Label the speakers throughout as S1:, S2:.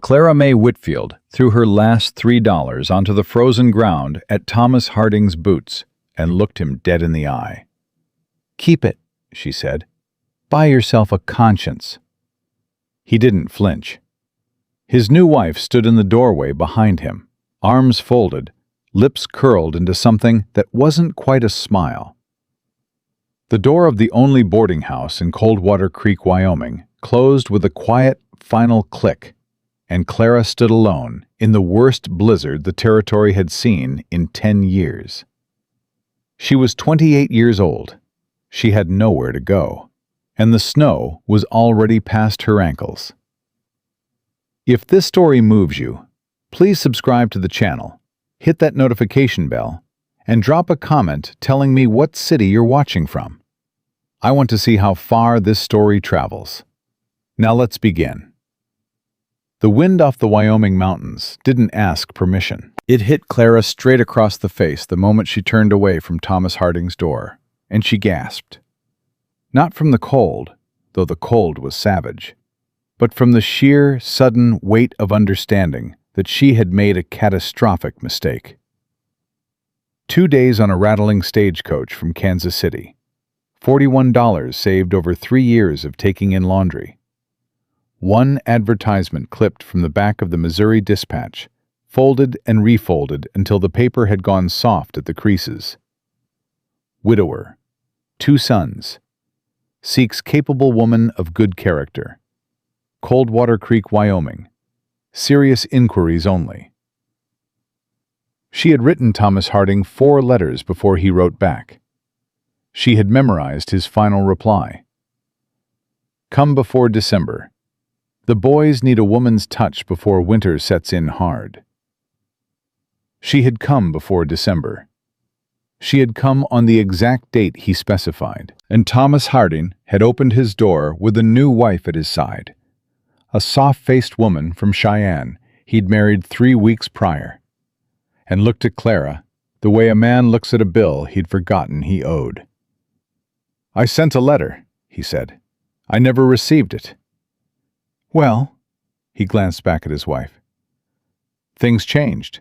S1: Clara May Whitfield threw her last $3 onto the frozen ground at Thomas Harding's boots and looked him dead in the eye. "Keep it," she said. "Buy yourself a conscience." He didn't flinch. His new wife stood in the doorway behind him, arms folded, lips curled into something that wasn't quite a smile. The door of the only boarding house in Coldwater Creek, Wyoming, closed with a quiet, final click, and Clara stood alone in the worst blizzard the territory had seen in 10 years. She was 28 years old. She had nowhere to go, and the snow was already past her ankles. If this story moves you, please subscribe to the channel, hit that notification bell, and drop a comment telling me what city you're watching from. I want to see how far this story travels. Now let's begin. The wind off the Wyoming mountains didn't ask permission. It hit Clara straight across the face the moment she turned away from Thomas Harding's door, and she gasped. Not from the cold, though the cold was savage, but from the sheer, sudden weight of understanding that she had made a catastrophic mistake. 2 days on a rattling stagecoach from Kansas City. $41 saved over 3 years of taking in laundry. One advertisement clipped from the back of the Missouri Dispatch, folded and refolded until the paper had gone soft at the creases. Widower, 2 sons, seeks capable woman of good character. Coldwater Creek, Wyoming. Serious inquiries only. She had written Thomas Harding 4 letters before he wrote back. She had memorized his final reply. Come before December. The boys need a woman's touch before winter sets in hard. She had come before December. She had come on the exact date he specified, and Thomas Harding had opened his door with a new wife at his side, a soft-faced woman from Cheyenne he'd married 3 weeks prior, and looked at Clara the way a man looks at a bill he'd forgotten he owed. "I sent a letter," he said. "I never received it." "Well," he glanced back at his wife. "Things changed."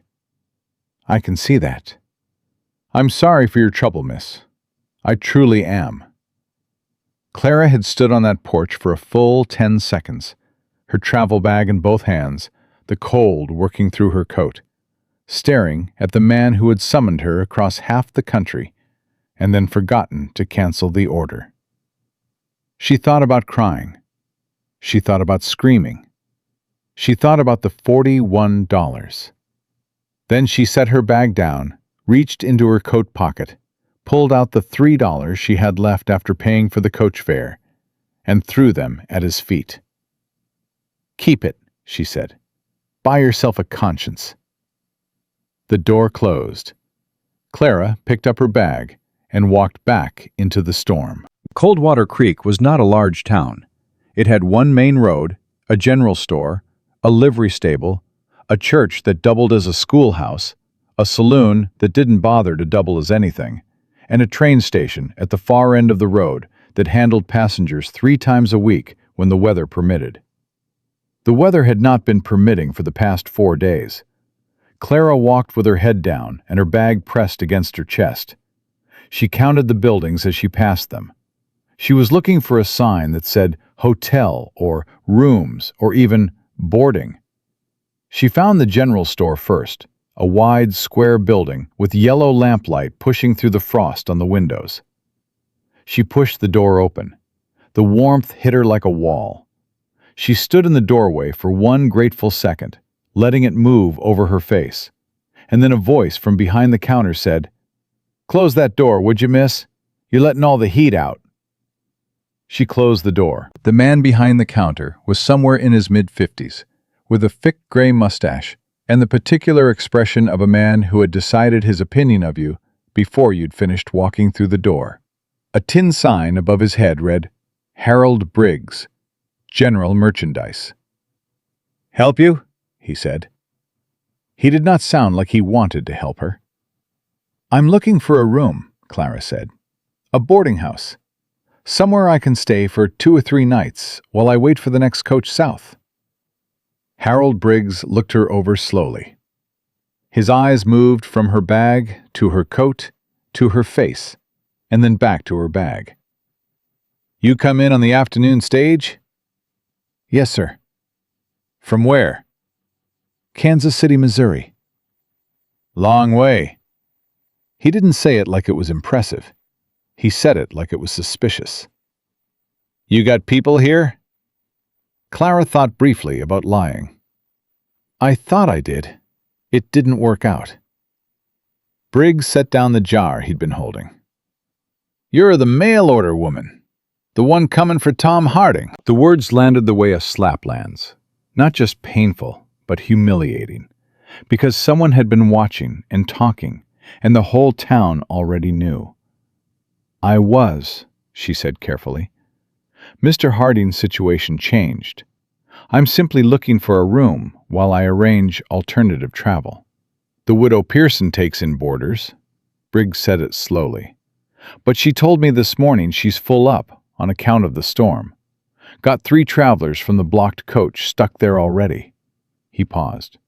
S1: "I can see that." "I'm sorry for your trouble, miss. I truly am." Clara had stood on that porch for a full 10 seconds, her travel bag in both hands, the cold working through her coat, staring at the man who had summoned her across half the country and then forgotten to cancel the order. She thought about crying. She thought about screaming. She thought about the $41. Then she set her bag down, reached into her coat pocket, pulled out the $3 she had left after paying for the coach fare, and threw them at his feet. "Keep it," she said. "Buy yourself a conscience." The door closed. Clara picked up her bag and walked back into the storm. Coldwater Creek was not a large town. It had one main road, a general store, a livery stable, a church that doubled as a schoolhouse, a saloon that didn't bother to double as anything, and a train station at the far end of the road that handled passengers 3 times a week when the weather permitted. The weather had not been permitting for the past 4 days. Clara walked with her head down and her bag pressed against her chest. She counted the buildings as she passed them. She was looking for a sign that said hotel or rooms or even boarding. She found the general store first, a wide, square building with yellow lamplight pushing through the frost on the windows. She pushed the door open. The warmth hit her like a wall. She stood in the doorway for one grateful second, letting it move over her face, and then a voice from behind the counter said, "Close that door, would you, miss? You're letting all the heat out." She closed the door. The man behind the counter was somewhere in his mid-50s, with a thick gray mustache and the particular expression of a man who had decided his opinion of you before you'd finished walking through the door. A tin sign above his head read, "Harold Briggs, General Merchandise." "Help you?" he said. He did not sound like he wanted to help her. "I'm looking for a room," Clara said. "A boarding house. Somewhere I can stay for 2 or 3 nights while I wait for the next coach south." Harold Briggs looked her over slowly. His eyes moved from her bag to her coat to her face, and then back to her bag. "You come in on the afternoon stage?" "Yes, sir." "From where?" "Kansas City, Missouri." "Long way." He didn't say it like it was impressive. He said it like it was suspicious. "You got people here?" Clara thought briefly about lying. "I thought I did. It didn't work out." Briggs set down the jar he'd been holding. "You're the mail order woman. The one coming for Tom Harding." The words landed the way a slap lands. Not just painful, but humiliating. Because someone had been watching and talking, and the whole town already knew. "I was," she said carefully. "Mr. Harding's situation changed. I'm simply looking for a room while I arrange alternative travel. The widow Pearson takes in boarders." Briggs said it slowly. "But she told me this morning she's full up on account of the storm. Got 3 travelers from the blocked coach stuck there already." He paused.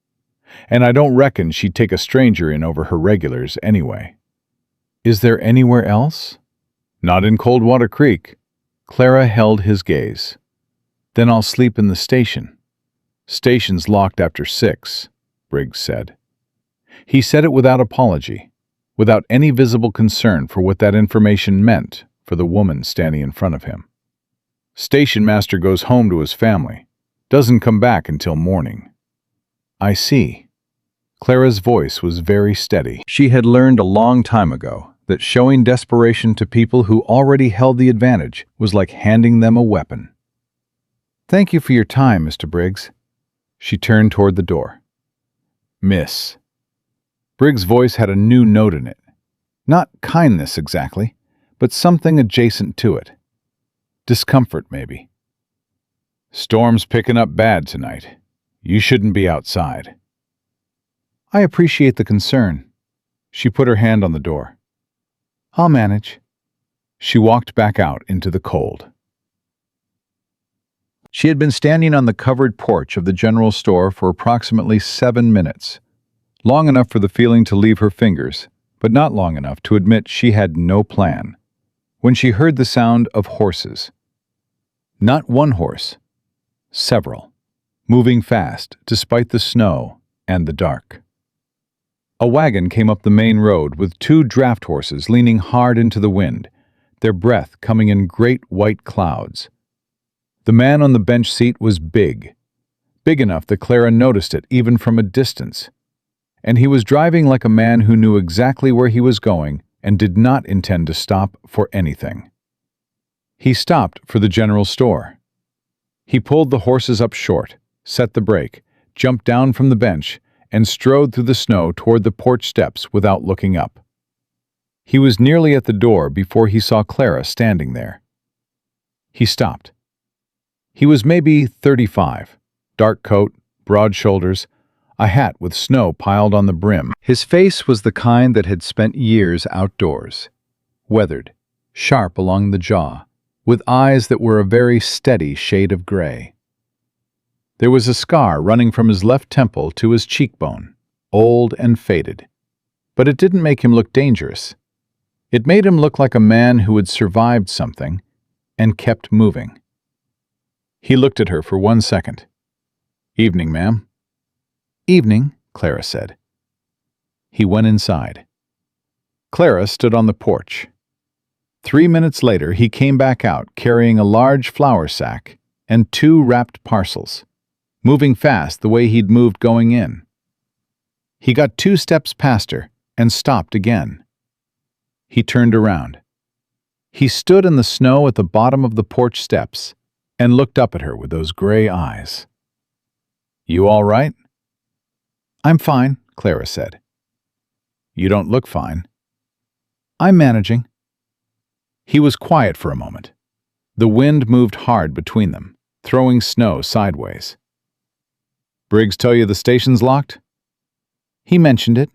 S1: "And I don't reckon she'd take a stranger in over her regulars anyway." "Is there anywhere else?" "Not in Coldwater Creek." Clara held his gaze. "Then I'll sleep in the station." "Station's locked after 6, Briggs said. He said it without apology, without any visible concern for what that information meant for the woman standing in front of him. "Station master goes home to his family. Doesn't come back until morning." "I see." Clara's voice was very steady. She had learned a long time ago that showing desperation to people who already held the advantage was like handing them a weapon. "Thank you for your time, Mr. Briggs." She turned toward the door. "Miss." Briggs' voice had a new note in it. Not kindness exactly, but something adjacent to it. Discomfort, maybe. "Storm's picking up bad tonight. You shouldn't be outside." "I appreciate the concern." She put her hand on the door. "I'll manage." She walked back out into the cold. She had been standing on the covered porch of the general store for approximately 7 minutes. Long enough for the feeling to leave her fingers, but not long enough to admit she had no plan. When she heard the sound of horses. Not one horse. Several. Moving fast, despite the snow and the dark. A wagon came up the main road with 2 draft horses leaning hard into the wind, their breath coming in great white clouds. The man on the bench seat was big enough that Clara noticed it even from a distance, and he was driving like a man who knew exactly where he was going and did not intend to stop for anything. He stopped for the general store. He pulled the horses up short, set the brake, jumped down from the bench, and strode through the snow toward the porch steps without looking up. He was nearly at the door before he saw Clara standing there. He stopped. He was maybe 35, dark coat, broad shoulders, a hat with snow piled on the brim. His face was the kind that had spent years outdoors, weathered, sharp along the jaw, with eyes that were a very steady shade of gray. There was a scar running from his left temple to his cheekbone, old and faded. But it didn't make him look dangerous. It made him look like a man who had survived something and kept moving. He looked at her for 1 second. "Evening, ma'am." "Evening," Clara said. He went inside. Clara stood on the porch. 3 minutes later, he came back out carrying a large flour sack and 2 wrapped parcels, moving fast the way he'd moved going in. He got 2 steps past her and stopped again. He turned around. He stood in the snow at the bottom of the porch steps and looked up at her with those gray eyes. "You all right?" "I'm fine," Clara said. "You don't look fine." "I'm managing." He was quiet for a moment. The wind moved hard between them, throwing snow sideways. "Briggs tell you the station's locked?" "He mentioned it."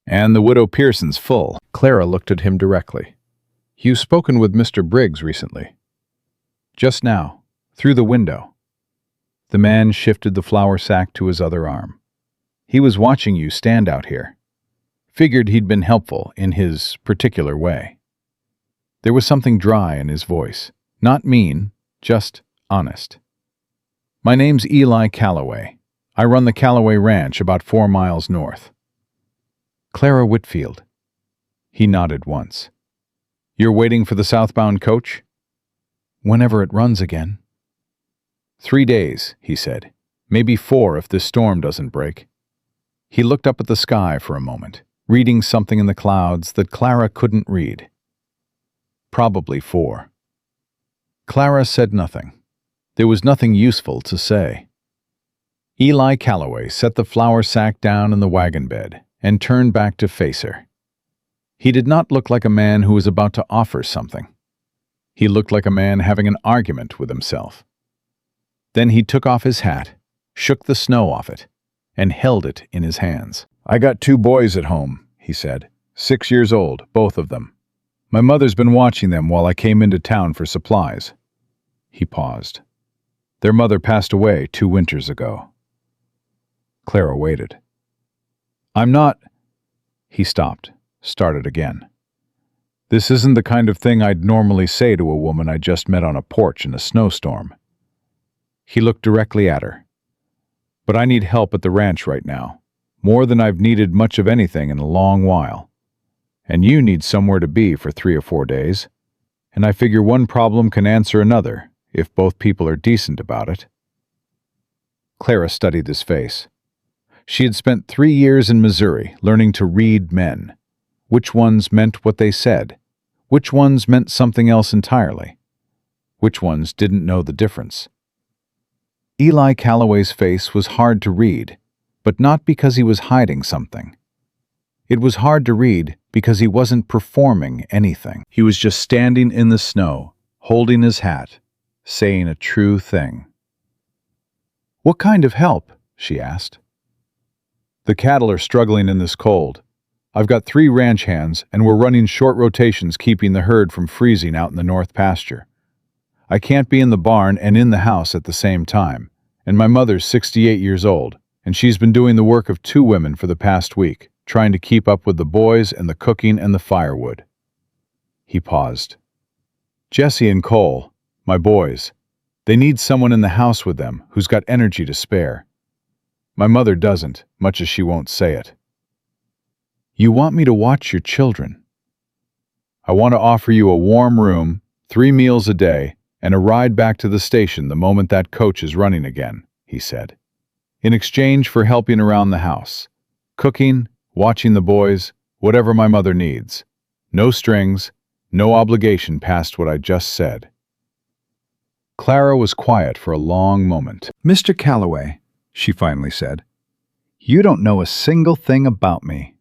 S1: "And the widow Pearson's full." Clara looked at him directly. "You've spoken with Mr. Briggs recently?" "Just now, through the window." The man shifted the flour sack to his other arm. He was watching you stand out here. Figured he'd been helpful in his particular way. There was something dry in his voice. Not mean, just honest. My name's Eli Calloway. I run the Calloway Ranch about 4 miles north. Clara Whitfield. He nodded once. You're waiting for the southbound coach? Whenever it runs again. 3 days, he said. Maybe 4 if this storm doesn't break. He looked up at the sky for a moment, reading something in the clouds that Clara couldn't read. Probably 4. Clara said nothing. There was nothing useful to say. Eli Calloway set the flour sack down in the wagon bed and turned back to face her. He did not look like a man who was about to offer something. He looked like a man having an argument with himself. Then he took off his hat, shook the snow off it, and held it in his hands. I got 2 boys at home, he said. 6 years old, both of them. My mother's been watching them while I came into town for supplies. He paused. Their mother passed away 2 winters ago. Clara waited. I'm not... He stopped, started again. This isn't the kind of thing I'd normally say to a woman I just met on a porch in a snowstorm. He looked directly at her. But I need help at the ranch right now, more than I've needed much of anything in a long while. And you need somewhere to be for 3 or 4 days, and I figure one problem can answer another if both people are decent about it. Clara studied his face. She had spent 3 years in Missouri learning to read men. Which ones meant what they said? Which ones meant something else entirely? Which ones didn't know the difference? Eli Calloway's face was hard to read, but not because he was hiding something. It was hard to read because he wasn't performing anything. He was just standing in the snow, holding his hat, saying a true thing. What kind of help? She asked. The cattle are struggling in this cold. I've got 3 ranch hands, and we're running short rotations keeping the herd from freezing out in the north pasture. I can't be in the barn and in the house at the same time, and my mother's 68 years old, and she's been doing the work of 2 women for the past week, trying to keep up with the boys and the cooking and the firewood. He paused. Jesse and Cole, my boys, they need someone in the house with them who's got energy to spare. My mother doesn't, much as she won't say it. You want me to watch your children? I want to offer you a warm room, 3 meals a day, and a ride back to the station the moment that coach is running again, he said. In exchange for helping around the house. Cooking, watching the boys, whatever my mother needs. No strings, no obligation past what I just said. Clara was quiet for a long moment. Mr. Calloway, she finally said, you don't know a single thing about me.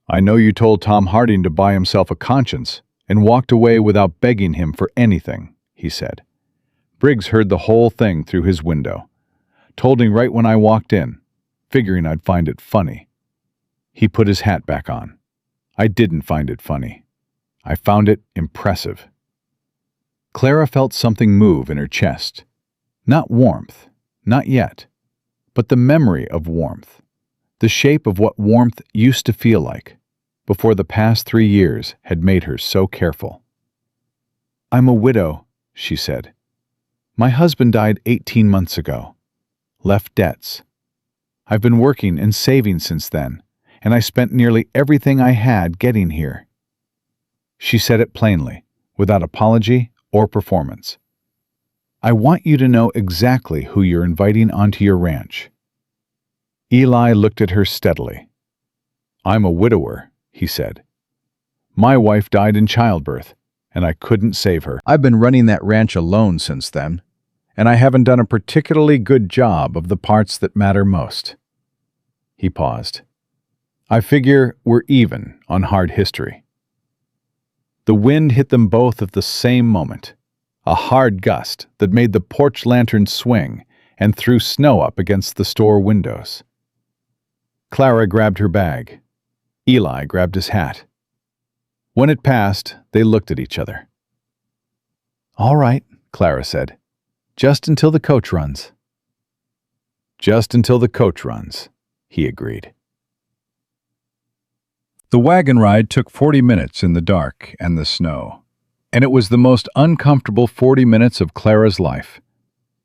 S1: I know you told Tom Harding to buy himself a conscience and walked away without begging him for anything, he said. Briggs heard the whole thing through his window. Told him right when I walked in, figuring I'd find it funny. He put his hat back on. I didn't find it funny. I found it impressive. Clara felt something move in her chest. Not warmth, not yet, but the memory of warmth. The shape of what warmth used to feel like, before the past 3 years had made her so careful. I'm a widow, she said. My husband died 18 months ago. Left debts. I've been working and saving since then, and I spent nearly everything I had getting here. She said it plainly, without apology or performance. I want you to know exactly who you're inviting onto your ranch. Eli looked at her steadily. I'm a widower, he said. My wife died in childbirth, and I couldn't save her. I've been running that ranch alone since then, and I haven't done a particularly good job of the parts that matter most. He paused. I figure we're even on hard history. The wind hit them both at the same moment, a hard gust that made the porch lantern swing and threw snow up against the store windows. Clara grabbed her bag. Eli grabbed his hat. When it passed, they looked at each other. All right, Clara said. Just until the coach runs. Just until the coach runs, he agreed. The wagon ride took 40 minutes in the dark and the snow, and it was the most uncomfortable 40 minutes of Clara's life.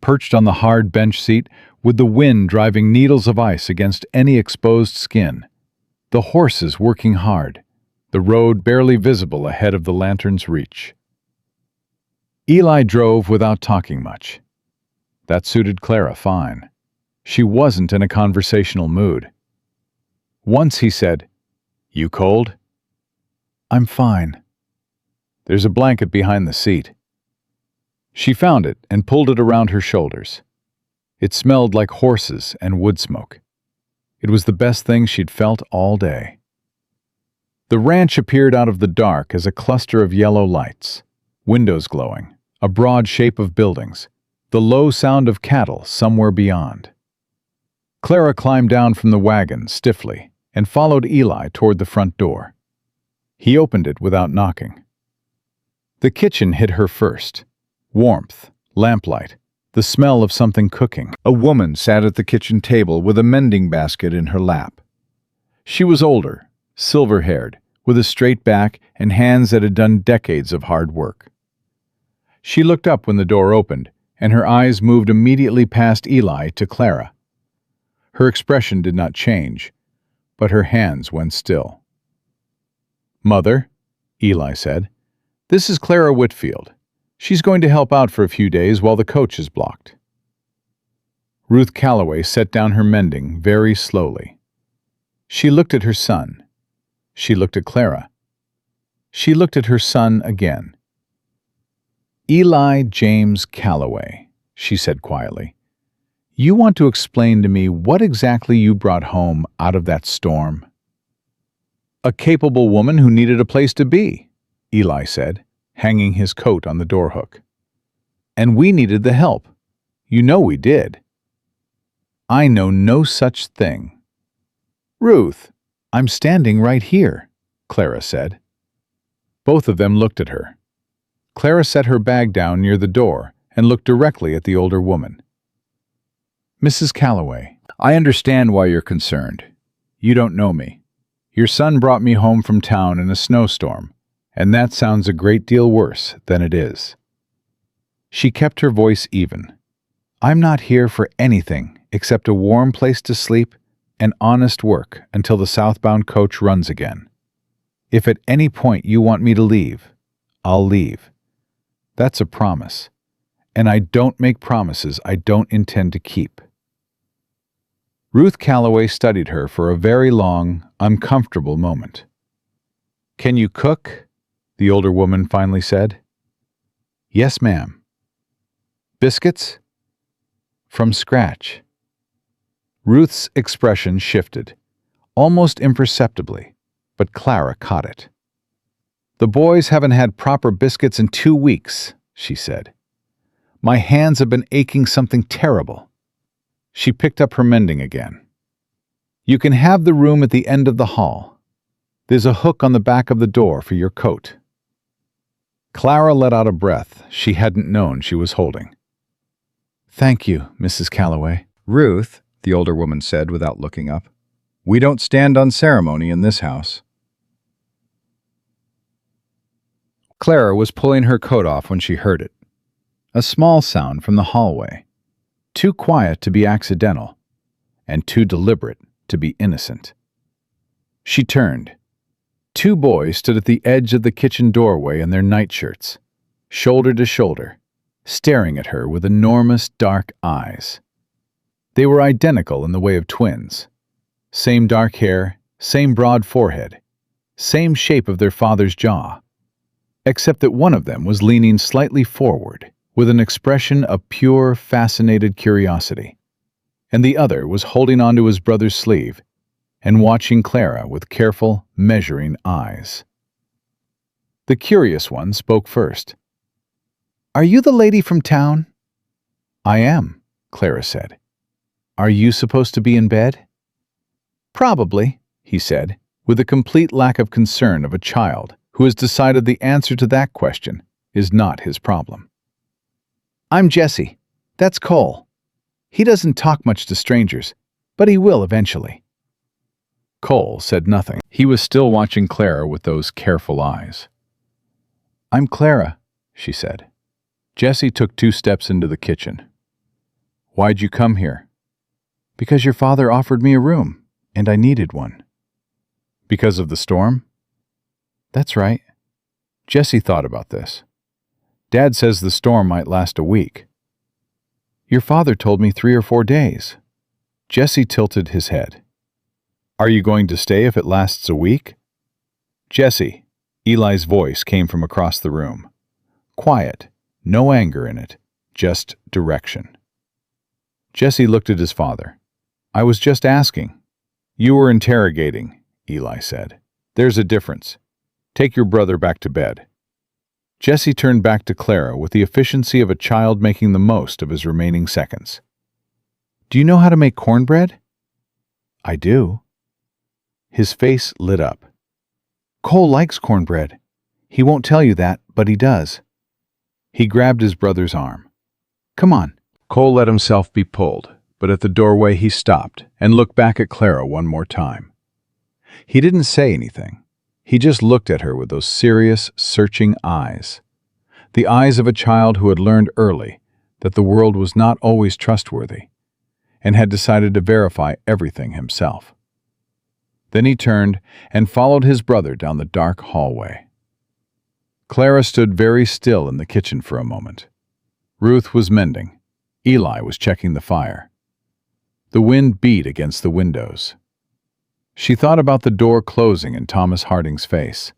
S1: Perched on the hard bench seat, with the wind driving needles of ice against any exposed skin, the horses working hard, the road barely visible ahead of the lantern's reach. Eli drove without talking much. That suited Clara fine. She wasn't in a conversational mood. Once he said, "You cold?" "I'm fine." "There's a blanket behind the seat." She found it and pulled it around her shoulders. It smelled like horses and wood smoke. It was the best thing she'd felt all day. The ranch appeared out of the dark as a cluster of yellow lights, windows glowing, a broad shape of buildings, the low sound of cattle somewhere beyond. Clara climbed down from the wagon stiffly and followed Eli toward the front door. He opened it without knocking. The kitchen hit her first. Warmth, lamplight, the smell of something cooking. A woman sat at the kitchen table with a mending basket in her lap. She was older, silver-haired, with a straight back and hands that had done decades of hard work. She looked up when the door opened, and her eyes moved immediately past Eli to Clara. Her expression did not change, but her hands went still. "Mother," Eli said, "this is Clara Whitfield. She's going to help out for a few days while the coach is blocked." Ruth Calloway set down her mending very slowly. She looked at her son. She looked at Clara. She looked at her son again. "Eli James Calloway," she said quietly, "you want to explain to me what exactly you brought home out of that storm?" "A capable woman who needed a place to be," Eli said, hanging his coat on the door hook. "And we needed the help. You know we did." "I know no such thing." "Ruth, I'm standing right here," Clara said. Both of them looked at her. Clara set her bag down near the door and looked directly at the older woman. "Mrs. Calloway, I understand why you're concerned. You don't know me. Your son brought me home from town in a snowstorm, and that sounds a great deal worse than it is." She kept her voice even. "I'm not here for anything except a warm place to sleep and honest work until the southbound coach runs again. If at any point you want me to leave, I'll leave. That's a promise, and I don't make promises I don't intend to keep." Ruth Calloway studied her for a very long, uncomfortable moment. "Can you cook?" the older woman finally said. "Yes, ma'am." "Biscuits?" "From scratch." Ruth's expression shifted, almost imperceptibly, but Clara caught it. "The boys haven't had proper biscuits in 2 weeks," she said. "My hands have been aching something terrible." She picked up her mending again. "You can have the room at the end of the hall. There's a hook on the back of the door for your coat." Clara let out a breath she hadn't known she was holding. "Thank you, Mrs. Calloway."
S2: "Ruth," the older woman said without looking up, "we don't stand on ceremony in this house." Clara was pulling her coat off when she heard it. A small sound from the hallway, too quiet to be accidental, and too deliberate to be innocent. She turned. 2 boys stood at the edge of the kitchen doorway in their nightshirts, shoulder to shoulder, staring at her with enormous dark eyes. They were identical in the way of twins. Same dark hair, same broad forehead, same shape of their father's jaw, except that one of them was leaning slightly forward with an expression of pure, fascinated curiosity, and the other was holding onto his brother's sleeve and watching Clara with careful, measuring eyes. The curious one spoke first. "Are you the lady from town?" "I am," Clara said. "Are you supposed to be in bed?" "Probably," he said, with the complete lack of concern of a child who has decided the answer to that question is not his problem. "I'm Jesse. That's Cole." He doesn't talk much to strangers, but he will eventually." Cole said nothing. He was still watching Clara with those careful eyes. "I'm Clara," she said. Jessie took 2 steps into the kitchen. "Why'd you come here?" "Because your father offered me a room, and I needed one." "Because of the storm?" "That's right." Jessie thought about this. "Dad says the storm might last a week." "Your father told me 3 or 4 days." Jessie tilted his head. "Are you going to stay if it lasts a week?" "Jessie," Eli's voice came from across the room. Quiet, no anger in it, just direction. Jessie looked at his father. "I was just asking." "You were interrogating," Eli said. "There's a difference. Take your brother back to bed." Jessie turned back to Clara with the efficiency of a child making the most of his remaining seconds. "Do you know how to make cornbread?" "I do." His face lit up. "Cole likes cornbread. He won't tell you that, but he does." He grabbed his brother's arm. "Come on." Cole let himself be pulled, but at the doorway he stopped and looked back at Clara one more time. He didn't say anything. He just looked at her with those serious, searching eyes. The eyes of a child who had learned early that the world was not always trustworthy and had decided to verify everything himself. Then he turned and followed his brother down the dark hallway. Clara stood very still in the kitchen for a moment. Ruth was mending. Eli was checking the fire. The wind beat against the windows. She thought about the door closing in Thomas Harding's face.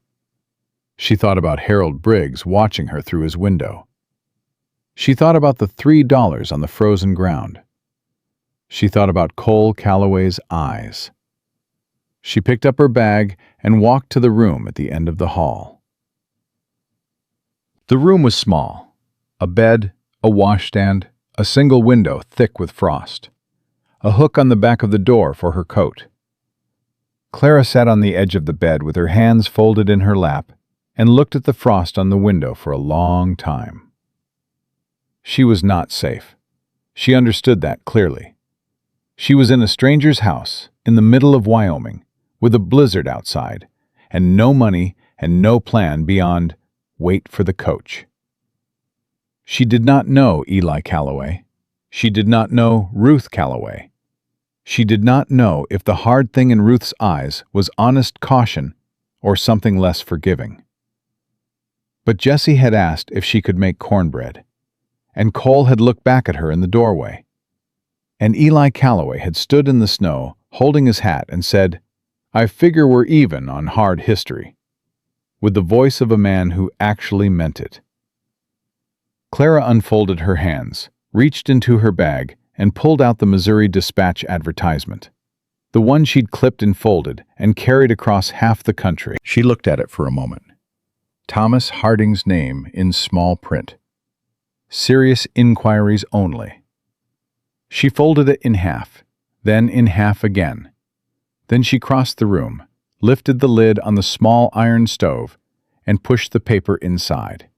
S2: She thought about Harold Briggs watching her through his window. She thought about the $3 on the frozen ground. She thought about Cole Calloway's eyes. She picked up her bag and walked to the room at the end of the hall. The room was small. A bed, a washstand, a single window thick with frost. A hook on the back of the door for her coat. Clara sat on the edge of the bed with her hands folded in her lap and looked at the frost on the window for a long time. She was not safe. She understood that clearly. She was in a stranger's house in the middle of Wyoming with a blizzard outside and no money and no plan beyond wait for the coach. She did not know Eli Calloway. She did not know Ruth Calloway. She did not know if the hard thing in Ruth's eyes was honest caution or something less forgiving. But Jessie had asked if she could make cornbread, and Cole had looked back at her in the doorway. And Eli Calloway had stood in the snow, holding his hat, and said, "I figure we're even on hard history," with the voice of a man who actually meant it. Clara unfolded her hands, reached into her bag, and pulled out the Missouri Dispatch advertisement, the one she'd clipped and folded and carried across half the country. She looked at it for a moment. Thomas Harding's name in small print. Serious inquiries only. She folded it in half, then in half again. Then she crossed the room, lifted the lid on the small iron stove, and pushed the paper inside.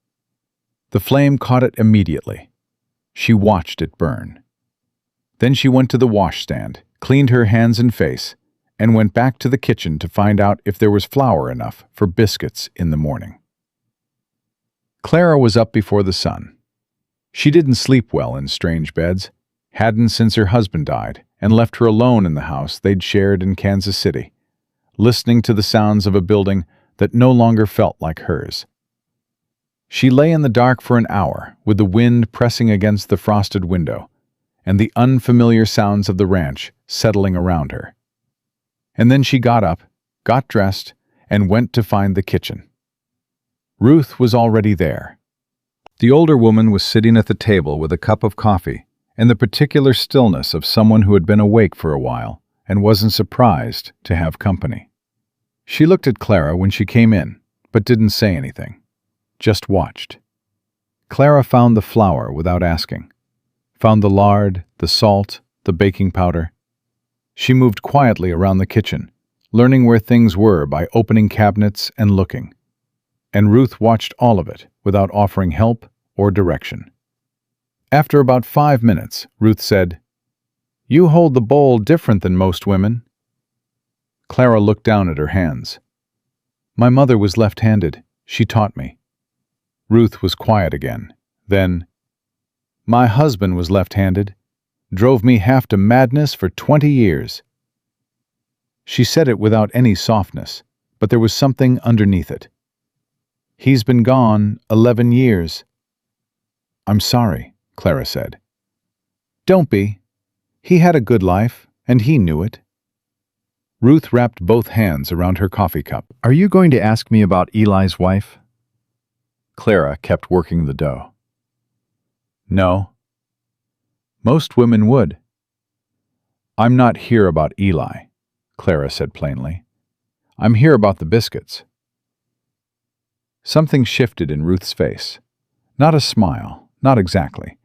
S2: The flame caught it immediately. She watched it burn. Then she went to the washstand, cleaned her hands and face, and went back to the kitchen to find out if there was flour enough for biscuits in the morning. Clara was up before the sun. She didn't sleep well in strange beds, hadn't since her husband died, and left her alone in the house they'd shared in Kansas City, listening to the sounds of a building that no longer felt like hers. She lay in the dark for an hour, with the wind pressing against the frosted window, and the unfamiliar sounds of the ranch settling around her. And then she got up, got dressed, and went to find the kitchen. Ruth was already there. The older woman was sitting at the table with a cup of coffee and the particular stillness of someone who had been awake for a while and wasn't surprised to have company. She looked at Clara when she came in, but didn't say anything, just watched. Clara found the flour without asking. Found the lard, the salt, the baking powder. She moved quietly around the kitchen, learning where things were by opening cabinets and looking. And Ruth watched all of it without offering help or direction. After about 5 minutes, Ruth said, You hold the bowl different than most women. Clara looked down at her hands. My mother was left-handed. She taught me. Ruth was quiet again. Then, my husband was left-handed. Drove me half to madness for 20 years. She said it without any softness, but there was something underneath it. He's been gone 11 years. I'm sorry, Clara said. Don't be. He had a good life, and he knew it. Ruth wrapped both hands around her coffee cup.
S1: Are you going to ask me about Eli's wife? Clara kept working the dough. No. Most women would. I'm not here about Eli, Clara said plainly. I'm here about the biscuits. Something shifted in Ruth's face. Not a smile, not exactly,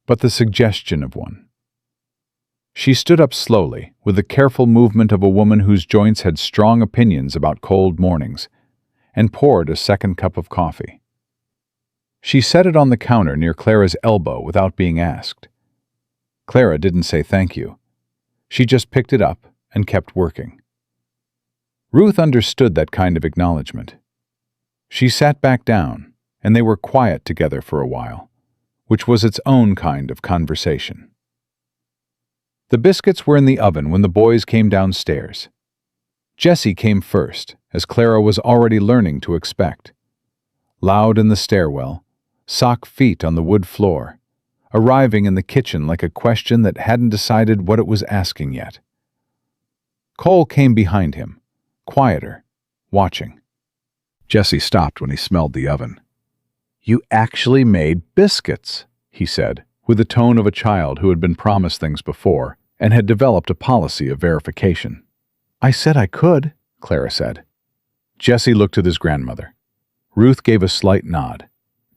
S1: but the suggestion of one. She stood up slowly, with the careful movement of a woman whose joints had strong opinions about cold mornings, and poured a second cup of coffee. She set it on the counter near Clara's elbow without being asked. Clara didn't say thank you. She just picked it up and kept working. Ruth understood that kind of acknowledgement. She sat back down, and they were quiet together for a while, which was its own kind of conversation. The biscuits were in the oven when the boys came downstairs. Jessie came first, as Clara was already learning to expect. Loud in the stairwell, sock feet on the wood floor, arriving in the kitchen like a question that hadn't decided what it was asking yet. Cole came behind him, quieter, watching. Jessie stopped when he smelled the oven. You actually made biscuits, he said, with the tone of a child who had been promised things before and had developed a policy of verification. I said I could, Clara said. Jessie looked at his grandmother. Ruth gave a slight nod,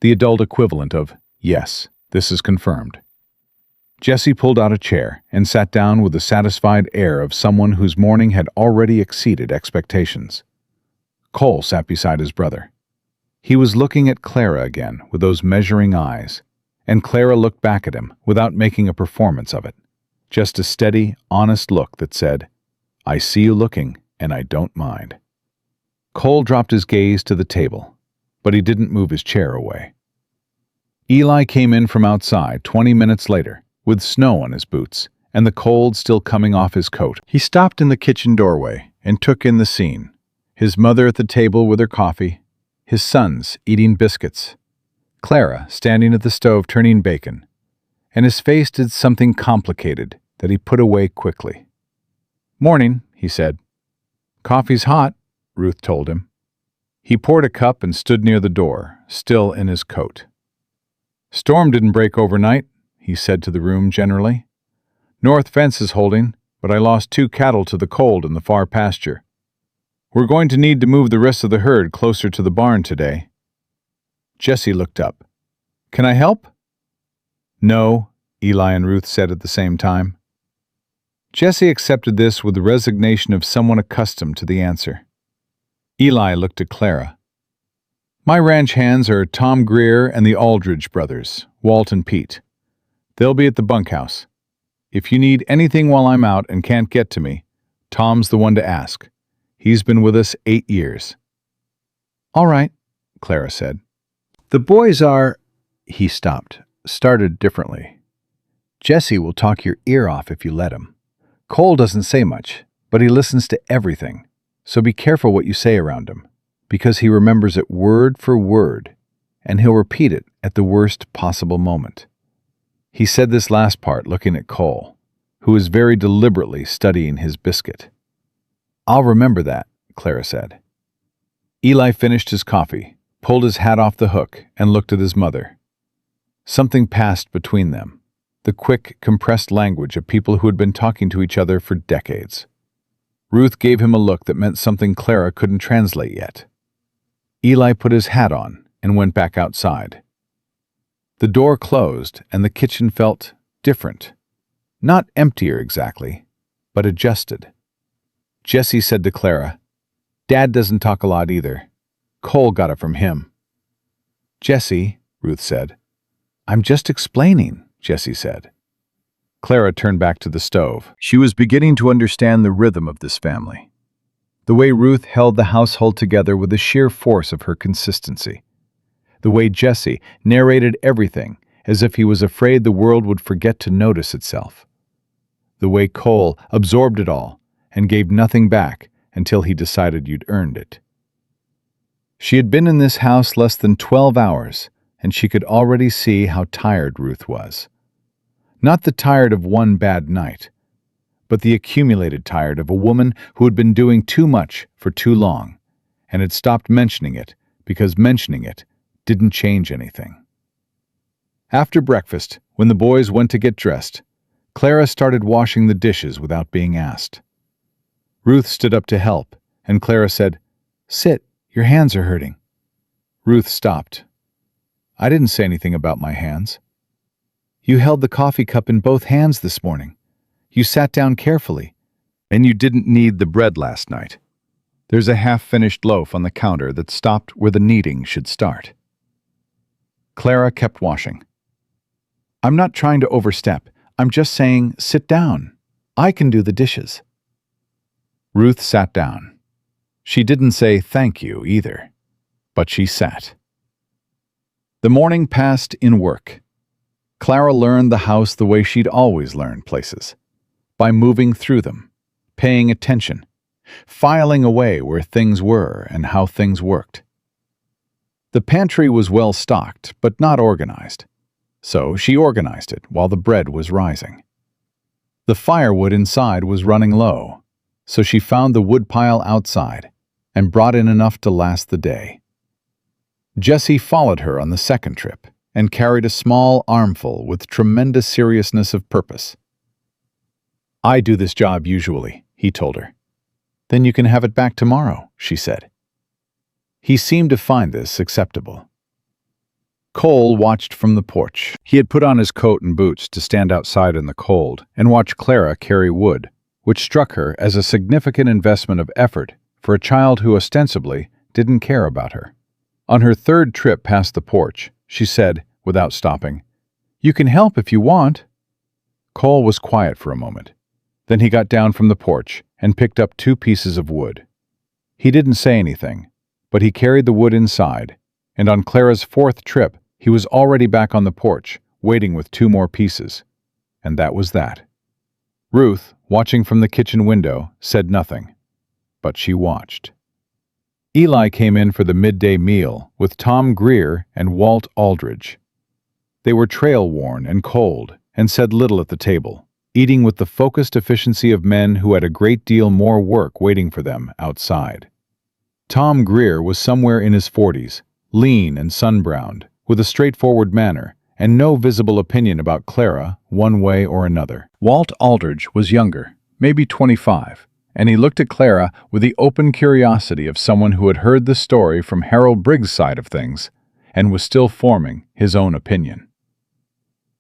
S1: the adult equivalent of, yes, this is confirmed. Jessie pulled out a chair and sat down with the satisfied air of someone whose morning had already exceeded expectations. Cole sat beside his brother. He was looking at Clara again with those measuring eyes, and Clara looked back at him without making a performance of it. Just a steady, honest look that said, I see you looking, and I don't mind. Cole dropped his gaze to the table, but he didn't move his chair away. Eli came in from outside 20 minutes later, with snow on his boots and the cold still coming off his coat. He stopped in the kitchen doorway and took in the scene. His mother at the table with her coffee, his sons eating biscuits, Clara standing at the stove turning bacon, and his face did something complicated that he put away quickly. Morning, he said. Coffee's hot, Ruth told him. He poured a cup and stood near the door, still in his coat. Storm didn't break overnight, he said to the room generally. North fence is holding, but I lost 2 cattle to the cold in the far pasture. We're going to need to move the rest of the herd closer to the barn today. Jessie looked up. Can I help? No, Eli and Ruth said at the same time. Jessie accepted this with the resignation of someone accustomed to the answer. Eli looked at Clara. My ranch hands are Tom Greer and the Aldridge brothers, Walt and Pete. They'll be at the bunkhouse. If you need anything while I'm out and can't get to me, Tom's the one to ask. He's been with us 8 years. All right, Clara said. The boys are... He stopped, started differently. Jessie will talk your ear off if you let him. Cole doesn't say much, but he listens to everything, so be careful what you say around him, because he remembers it word for word, and he'll repeat it at the worst possible moment. He said this last part looking at Cole, who was very deliberately studying his biscuit. I'll remember that, Clara said. Eli finished his coffee, pulled his hat off the hook, and looked at his mother. Something passed between them, the quick, compressed language of people who had been talking to each other for decades. Ruth gave him a look that meant something Clara couldn't translate yet. Eli put his hat on and went back outside. The door closed and the kitchen felt different. Not emptier exactly, but adjusted. Jessie said to Clara, Dad doesn't talk a lot either. Cole got it from him. Jessie, Ruth said. I'm just explaining, Jessie said.
S2: Clara turned back to the stove.
S1: She was beginning to understand the rhythm of this family. The way Ruth held the household together with the sheer force of her consistency. The way Jesse narrated everything as if he was afraid the world would forget to notice itself. The way Cole absorbed it all and gave nothing back until he decided you'd earned it. She had been in this house less than 12 hours, and she could already see how tired Ruth was. Not the tired of one bad night, but the accumulated tired of a woman who had been doing too much for too long and had stopped mentioning it because mentioning it didn't change anything. After breakfast, when the boys went to get dressed, Clara started washing the dishes without being asked. Ruth stood up to help, and Clara said, "Sit, your hands are hurting." Ruth stopped. "I didn't say anything about my hands." "You held the coffee cup in both hands this morning. You sat down carefully."
S2: "And you didn't knead the bread last night. There's a half-finished loaf on the counter that stopped where the kneading should start." Clara kept washing. "I'm not trying to overstep. I'm just saying, sit down. I can do the dishes." Ruth sat down. She didn't say thank you either, but she sat. The morning passed in work. Clara learned the house the way she'd always learned places, by moving through them, paying attention, filing away where things were and how things worked. The pantry was well stocked, but not organized, so she organized it while the bread was rising. The firewood inside was running low, so she found the woodpile outside and brought in enough to last the day. Jesse followed her on the second trip and carried a small armful with tremendous seriousness of purpose. "I do this job usually," he told her. "Then you can have it back tomorrow," she said. He seemed to find this acceptable. Cole watched from the porch. He had put on his coat and boots to stand outside in the cold and watch Clara carry wood, which struck her as a significant investment of effort for a child who ostensibly didn't care about her. On her third trip past the porch, she said, without stopping, "You can help if you want." Cole was quiet for a moment. Then he got down from the porch and picked up 2 pieces of wood. He didn't say anything, but he carried the wood inside, and on Clara's 4th trip, he was already back on the porch, waiting with 2 more pieces. And that was that. Ruth, watching from the kitchen window, said nothing, but she watched. Eli came in for the midday meal with Tom Greer and Walt Aldridge. They were trail-worn and cold and said little at the table, eating with the focused efficiency of men who had a great deal more work waiting for them outside. Tom Greer was somewhere in his 40s, lean and sun-browned, with a straightforward manner and no visible opinion about Clara one way or another. Walt Aldridge was younger, maybe 25, and he looked at Clara with the open curiosity of someone who had heard the story from Harold Briggs' side of things and was still forming his own opinion.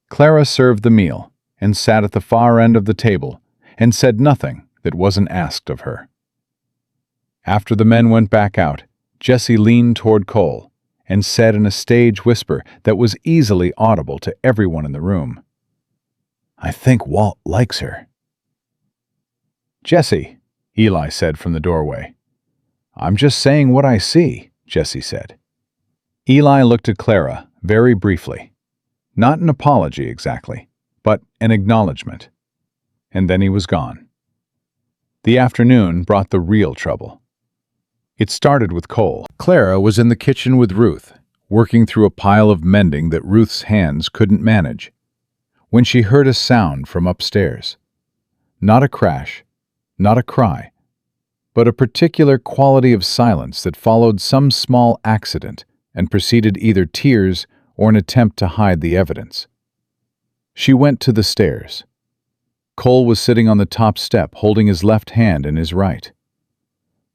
S2: Clara served the meal and sat at the far end of the table and said nothing that wasn't asked of her. After the men went back out, Jesse leaned toward Cole and said in a stage whisper that was easily audible to everyone in the room, "I think Walt likes her." "Jesse," Eli said from the doorway. "I'm just saying what I see," Jesse said. Eli looked at Clara very briefly. Not an apology exactly, but an acknowledgement. And then he was gone. The afternoon brought the real trouble. It started with Cole. Clara was in the kitchen with Ruth, working through a pile of mending that Ruth's hands couldn't manage, when she heard a sound from upstairs. Not a crash, not a cry, but a particular quality of silence that followed some small accident and preceded either tears or an attempt to hide the evidence. She went to the stairs. Cole was sitting on the top step holding his left hand in his right.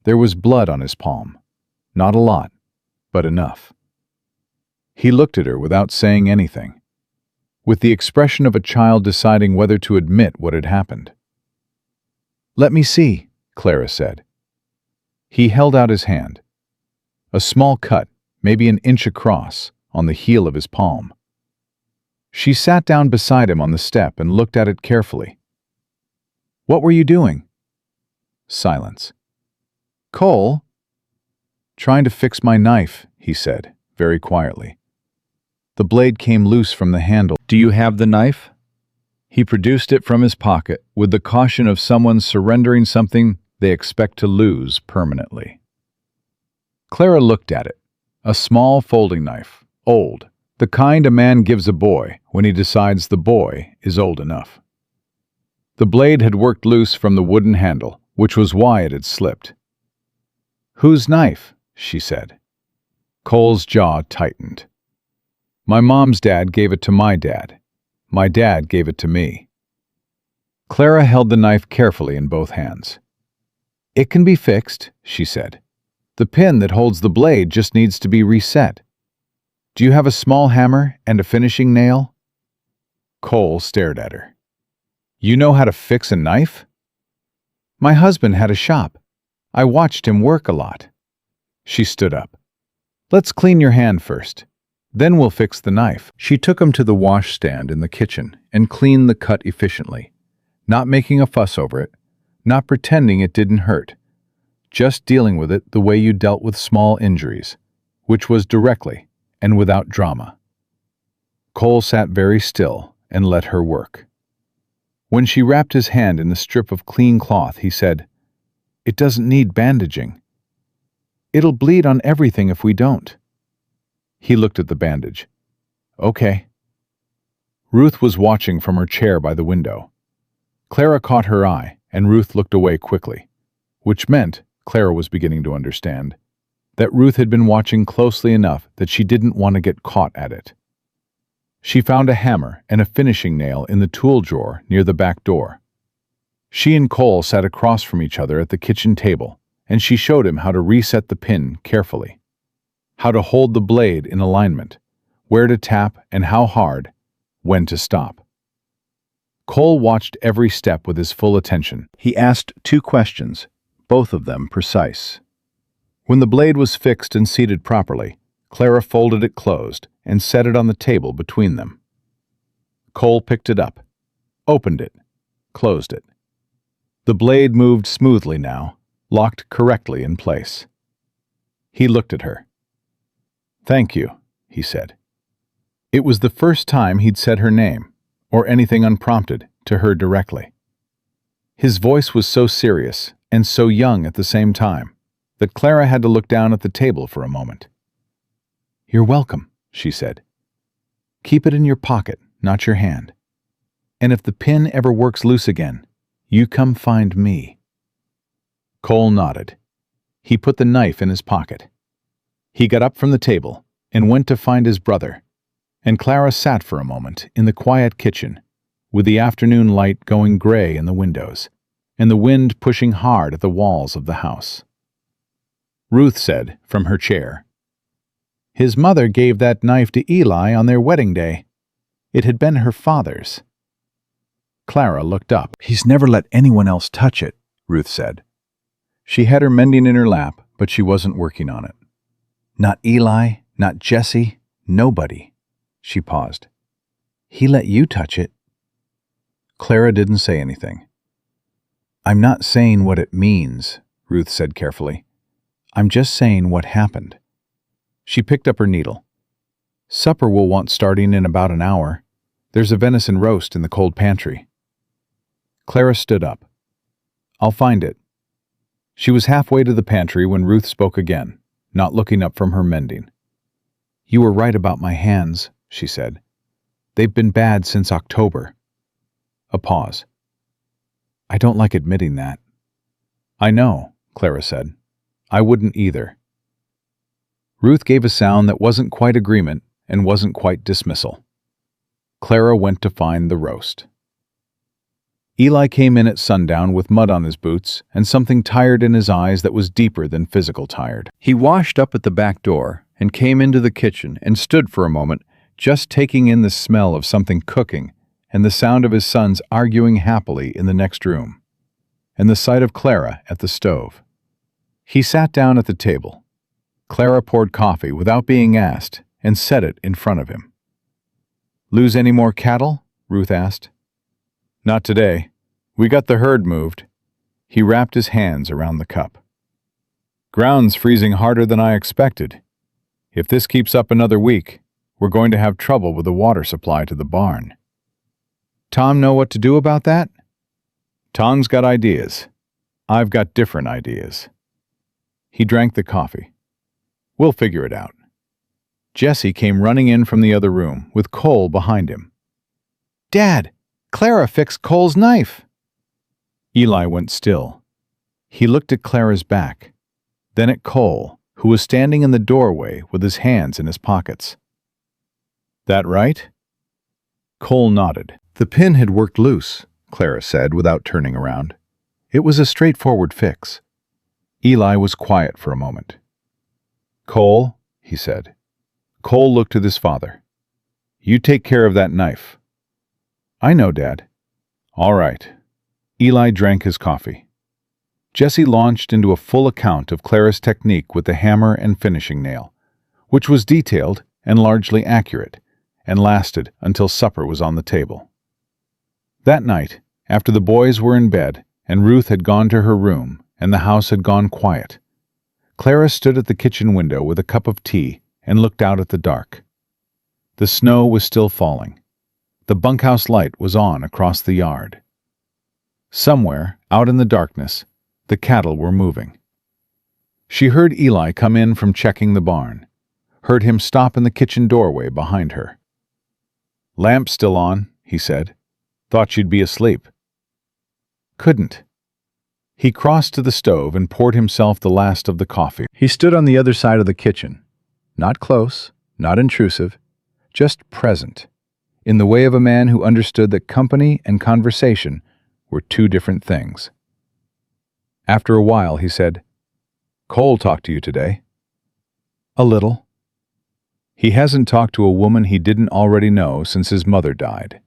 S2: There was blood on his palm. Not a lot, but enough. He looked at her without saying anything, with the expression of a child deciding whether to admit what had happened. "Let me see," Clara said. He held out his hand. A small cut, maybe an inch across, on the heel of his palm. She sat down beside him on the step and looked at it carefully. "What were you doing?" Silence. "Cole?" "Trying to fix my knife," he said, very quietly. The blade came loose from the handle. "Do you have the knife?" He produced it from his pocket with the caution of someone surrendering something they expect to lose permanently. Clara looked at it. A small folding knife, old, the kind a man gives a boy when he decides the boy is old enough. The blade had worked loose from the wooden handle, which was why it had slipped. "Whose knife?" she said. Cole's jaw tightened. "My mom's dad gave it to my dad. My dad gave it to me." Clara held the knife carefully in both hands. "It can be fixed," she said. "The pin that holds the blade just needs to be reset. Do you have a small hammer and a finishing nail?" Cole stared at her. "You know how to fix a knife?" "My husband had a shop. I watched him work a lot." She stood up. "Let's clean your hand first. Then we'll fix the knife." She took him to the washstand in the kitchen and cleaned the cut efficiently, not making a fuss over it, not pretending it didn't hurt, just dealing with it the way you dealt with small injuries, which was directly and without drama. Cole sat very still and let her work. When she wrapped his hand in the strip of clean cloth, he said, "It doesn't need bandaging. It'll bleed on everything if we don't." He looked at the bandage. "Okay." Ruth was watching from her chair by the window. Clara caught her eye, and Ruth looked away quickly, which meant, Clara was beginning to understand, that Ruth had been watching closely enough that she didn't want to get caught at it. She found a hammer and a finishing nail in the tool drawer near the back door. She and Cole sat across from each other at the kitchen table, and she showed him how to reset the pin carefully, how to hold the blade in alignment, where to tap and how hard, when to stop. Cole watched every step with his full attention. He asked 2 questions, both of them precise. When the blade was fixed and seated properly, Clara folded it closed and set it on the table between them. Cole picked it up, opened it, closed it. The blade moved smoothly now, locked correctly in place. He looked at her. "Thank you," he said. It was the first time he'd said her name, or anything unprompted, to her directly. His voice was so serious and so young at the same time that Clara had to look down at the table for a moment. "You're welcome," she said. "Keep it in your pocket, not your hand. And if the pin ever works loose again, you come find me." Cole nodded. He put the knife in his pocket. He got up from the table and went to find his brother, and Clara sat for a moment in the quiet kitchen, with the afternoon light going gray in the windows, and the wind pushing hard at the walls of the house. Ruth said from her chair, "His mother gave that knife to Eli on their wedding day. It had been her father's." Clara looked up. "He's never let anyone else touch it," Ruth said. She had her mending in her lap, but she wasn't working on it. "Not Eli, not Jesse, nobody." She paused. "He let you touch it." Clara didn't say anything. "I'm not saying what it means," Ruth said carefully. "I'm just saying what happened." She picked up her needle. "Supper will want starting in about an hour. There's a venison roast in the cold pantry." Clara stood up. "I'll find it." She was halfway to the pantry when Ruth spoke again, not looking up from her mending. "You were right about my hands," she said. "They've been bad since October." A pause. "I don't like admitting that." "I know," Clara said. "I wouldn't either." Ruth gave a sound that wasn't quite agreement and wasn't quite dismissal. Clara went to find the roast. Eli came in at sundown with mud on his boots and something tired in his eyes that was deeper than physical tired. He washed up at the back door and came into the kitchen and stood for a moment, just taking in the smell of something cooking and the sound of his sons arguing happily in the next room, and the sight of Clara at the stove. He sat down at the table. Clara poured coffee without being asked and set it in front of him. Lose any more cattle? Ruth asked. Not today. We got the herd moved. He wrapped his hands around the cup. Ground's freezing harder than I expected. If this keeps up another week, we're going to have trouble with the water supply to the barn. Tom know what to do about that? Tom's got ideas. I've got different ideas. He drank the coffee. We'll figure it out. Jesse came running in from the other room, with Cole behind him. Dad, Clara fixed Cole's knife. Eli went still. He looked at Clara's back, then at Cole, who was standing in the doorway with his hands in his pockets. That right? Cole nodded. The pin had worked loose, Clara said without turning around. It was a straightforward fix. Eli was quiet for a moment. Cole, he said. Cole looked at his father. You take care of that knife. I know, Dad. All right. Eli drank his coffee. Jesse launched into a full account of Clara's technique with the hammer and finishing nail, which was detailed and largely accurate, and lasted until supper was on the table. That night, after the boys were in bed and Ruth had gone to her room and the house had gone quiet, Clara stood at the kitchen window with a cup of tea and looked out at the dark. The snow was still falling. The bunkhouse light was on across the yard. Somewhere, out in the darkness, the cattle were moving. She heard Eli come in from checking the barn, heard him stop in the kitchen doorway behind her. Lamp still on, he said. Thought you'd be asleep. Couldn't. He crossed to the stove and poured himself the last of the coffee. He stood on the other side of the kitchen, not close, not intrusive, just present, in the way of a man who understood that company and conversation were two different things. After a while, he said, Cole talked to you today. A little. He hasn't talked to a woman he didn't already know since his mother died.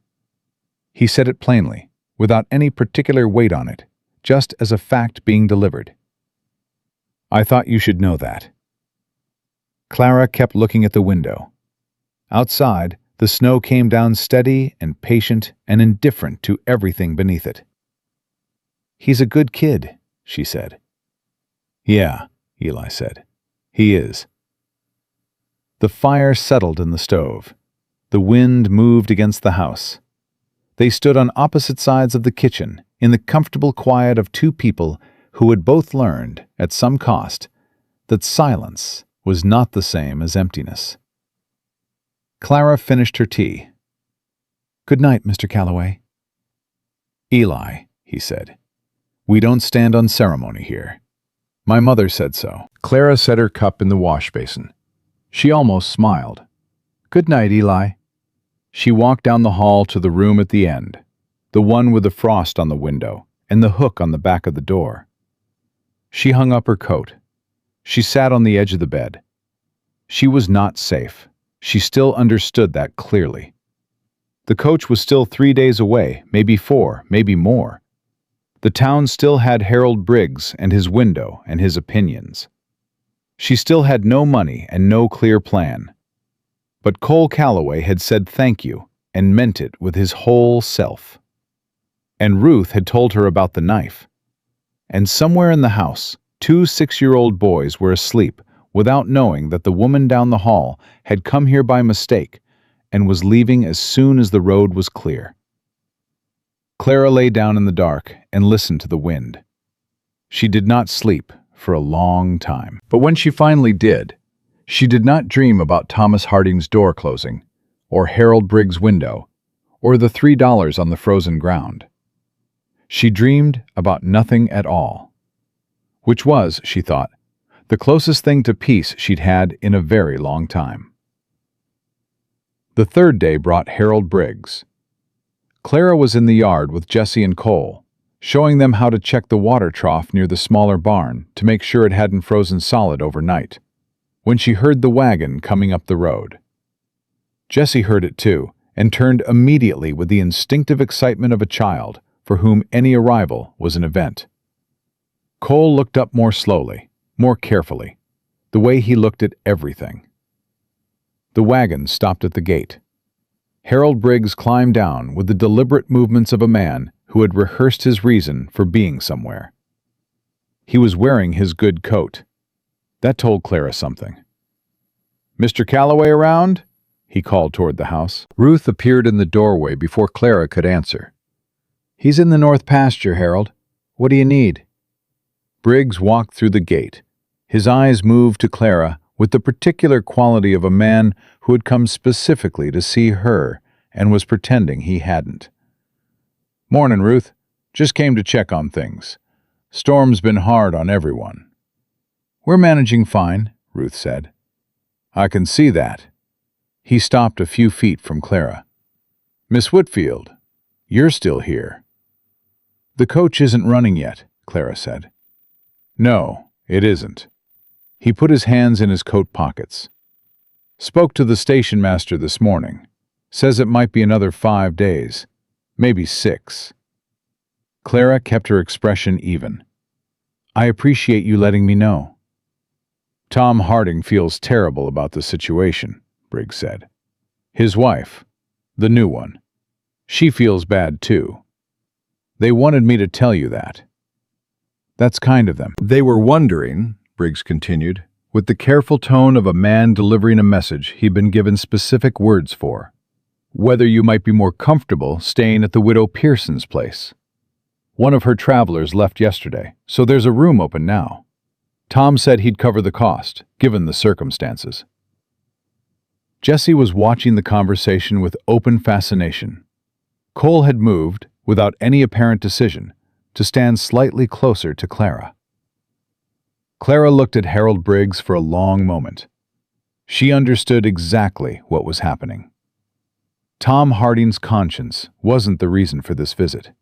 S2: He said it plainly, without any particular weight on it, just as a fact being delivered. I thought you should know that. Clara kept looking at the window. Outside, the snow came down steady and patient and indifferent to everything beneath it. He's a good kid, she said. Yeah, Eli said. He is. The fire settled in the stove. The wind moved against the house. They stood on opposite sides of the kitchen, in the comfortable quiet of two people who had both learned, at some cost, that silence was not the same as emptiness. Clara finished her tea. Good night, Mr. Calloway. Eli, he said, we don't stand on ceremony here. My mother said so. Clara set her cup in the wash basin. She almost smiled. Good night, Eli. She walked down the hall to the room at the end, the one with the frost on the window and the hook on the back of the door. She hung up her coat. She sat on the edge of the bed. She was not safe. She still understood that clearly. The coach was still 3 days away, maybe 4, maybe more. The town still had Harold Briggs and his window and his opinions. She still had no money and no clear plan. But Cole Calloway had said thank you and meant it with his whole self. And Ruth had told her about the knife. And somewhere in the house, 2 6-year-old boys were asleep without knowing that the woman down the hall had come here by mistake and was leaving as soon as the road was clear. Clara lay down in the dark and listened to the wind. She did not sleep for a long time. But when she finally did, she did not dream about Thomas Harding's door closing, or Harold Briggs' window, or the $3 on the frozen ground. She dreamed about nothing at all, which was, she thought, the closest thing to peace she'd had in a very long time. The third day brought Harold Briggs. Clara was in the yard with Jesse and Cole, showing them how to check the water trough near the smaller barn to make sure it hadn't frozen solid overnight, when she heard the wagon coming up the road. Jesse heard it too, and turned immediately with the instinctive excitement of a child for whom any arrival was an event. Cole looked up more slowly, more carefully, the way he looked at everything. The wagon stopped at the gate. Harold Briggs climbed down with the deliberate movements of a man who had rehearsed his reason for being somewhere. He was wearing his good coat. That told Clara something. "Mr. Calloway around?" he called toward the house. Ruth appeared in the doorway before Clara could answer. "He's in the north pasture, Harold. What do you need?" Briggs walked through the gate. His eyes moved to Clara with the particular quality of a man who had come specifically to see her and was pretending he hadn't. "Morning, Ruth. Just came to check on things. Storm's been hard on everyone." "We're managing fine," Ruth said. "I can see that." He stopped a few feet from Clara. "Miss Whitfield, you're still here." "The coach isn't running yet," Clara said. "No, it isn't." He put his hands in his coat pockets. "Spoke to the station master this morning. Says it might be another 5 days, maybe 6. Clara kept her expression even. "I appreciate you letting me know." "Tom Harding feels terrible about the situation," Briggs said. "His wife, the new one, she feels bad too. They wanted me to tell you that." "That's kind of them." "They were wondering," Briggs continued, with the careful tone of a man delivering a message he'd been given specific words for, "whether you might be more comfortable staying at the widow Pearson's place. One of her travelers left yesterday, so there's a room open now. Tom said he'd cover the cost, given the circumstances." Jessie was watching the conversation with open fascination. Cole had moved, without any apparent decision, to stand slightly closer to Clara. Clara looked at Harold Briggs for a long moment. She understood exactly what was happening. Tom Harding's conscience wasn't the reason for this visit.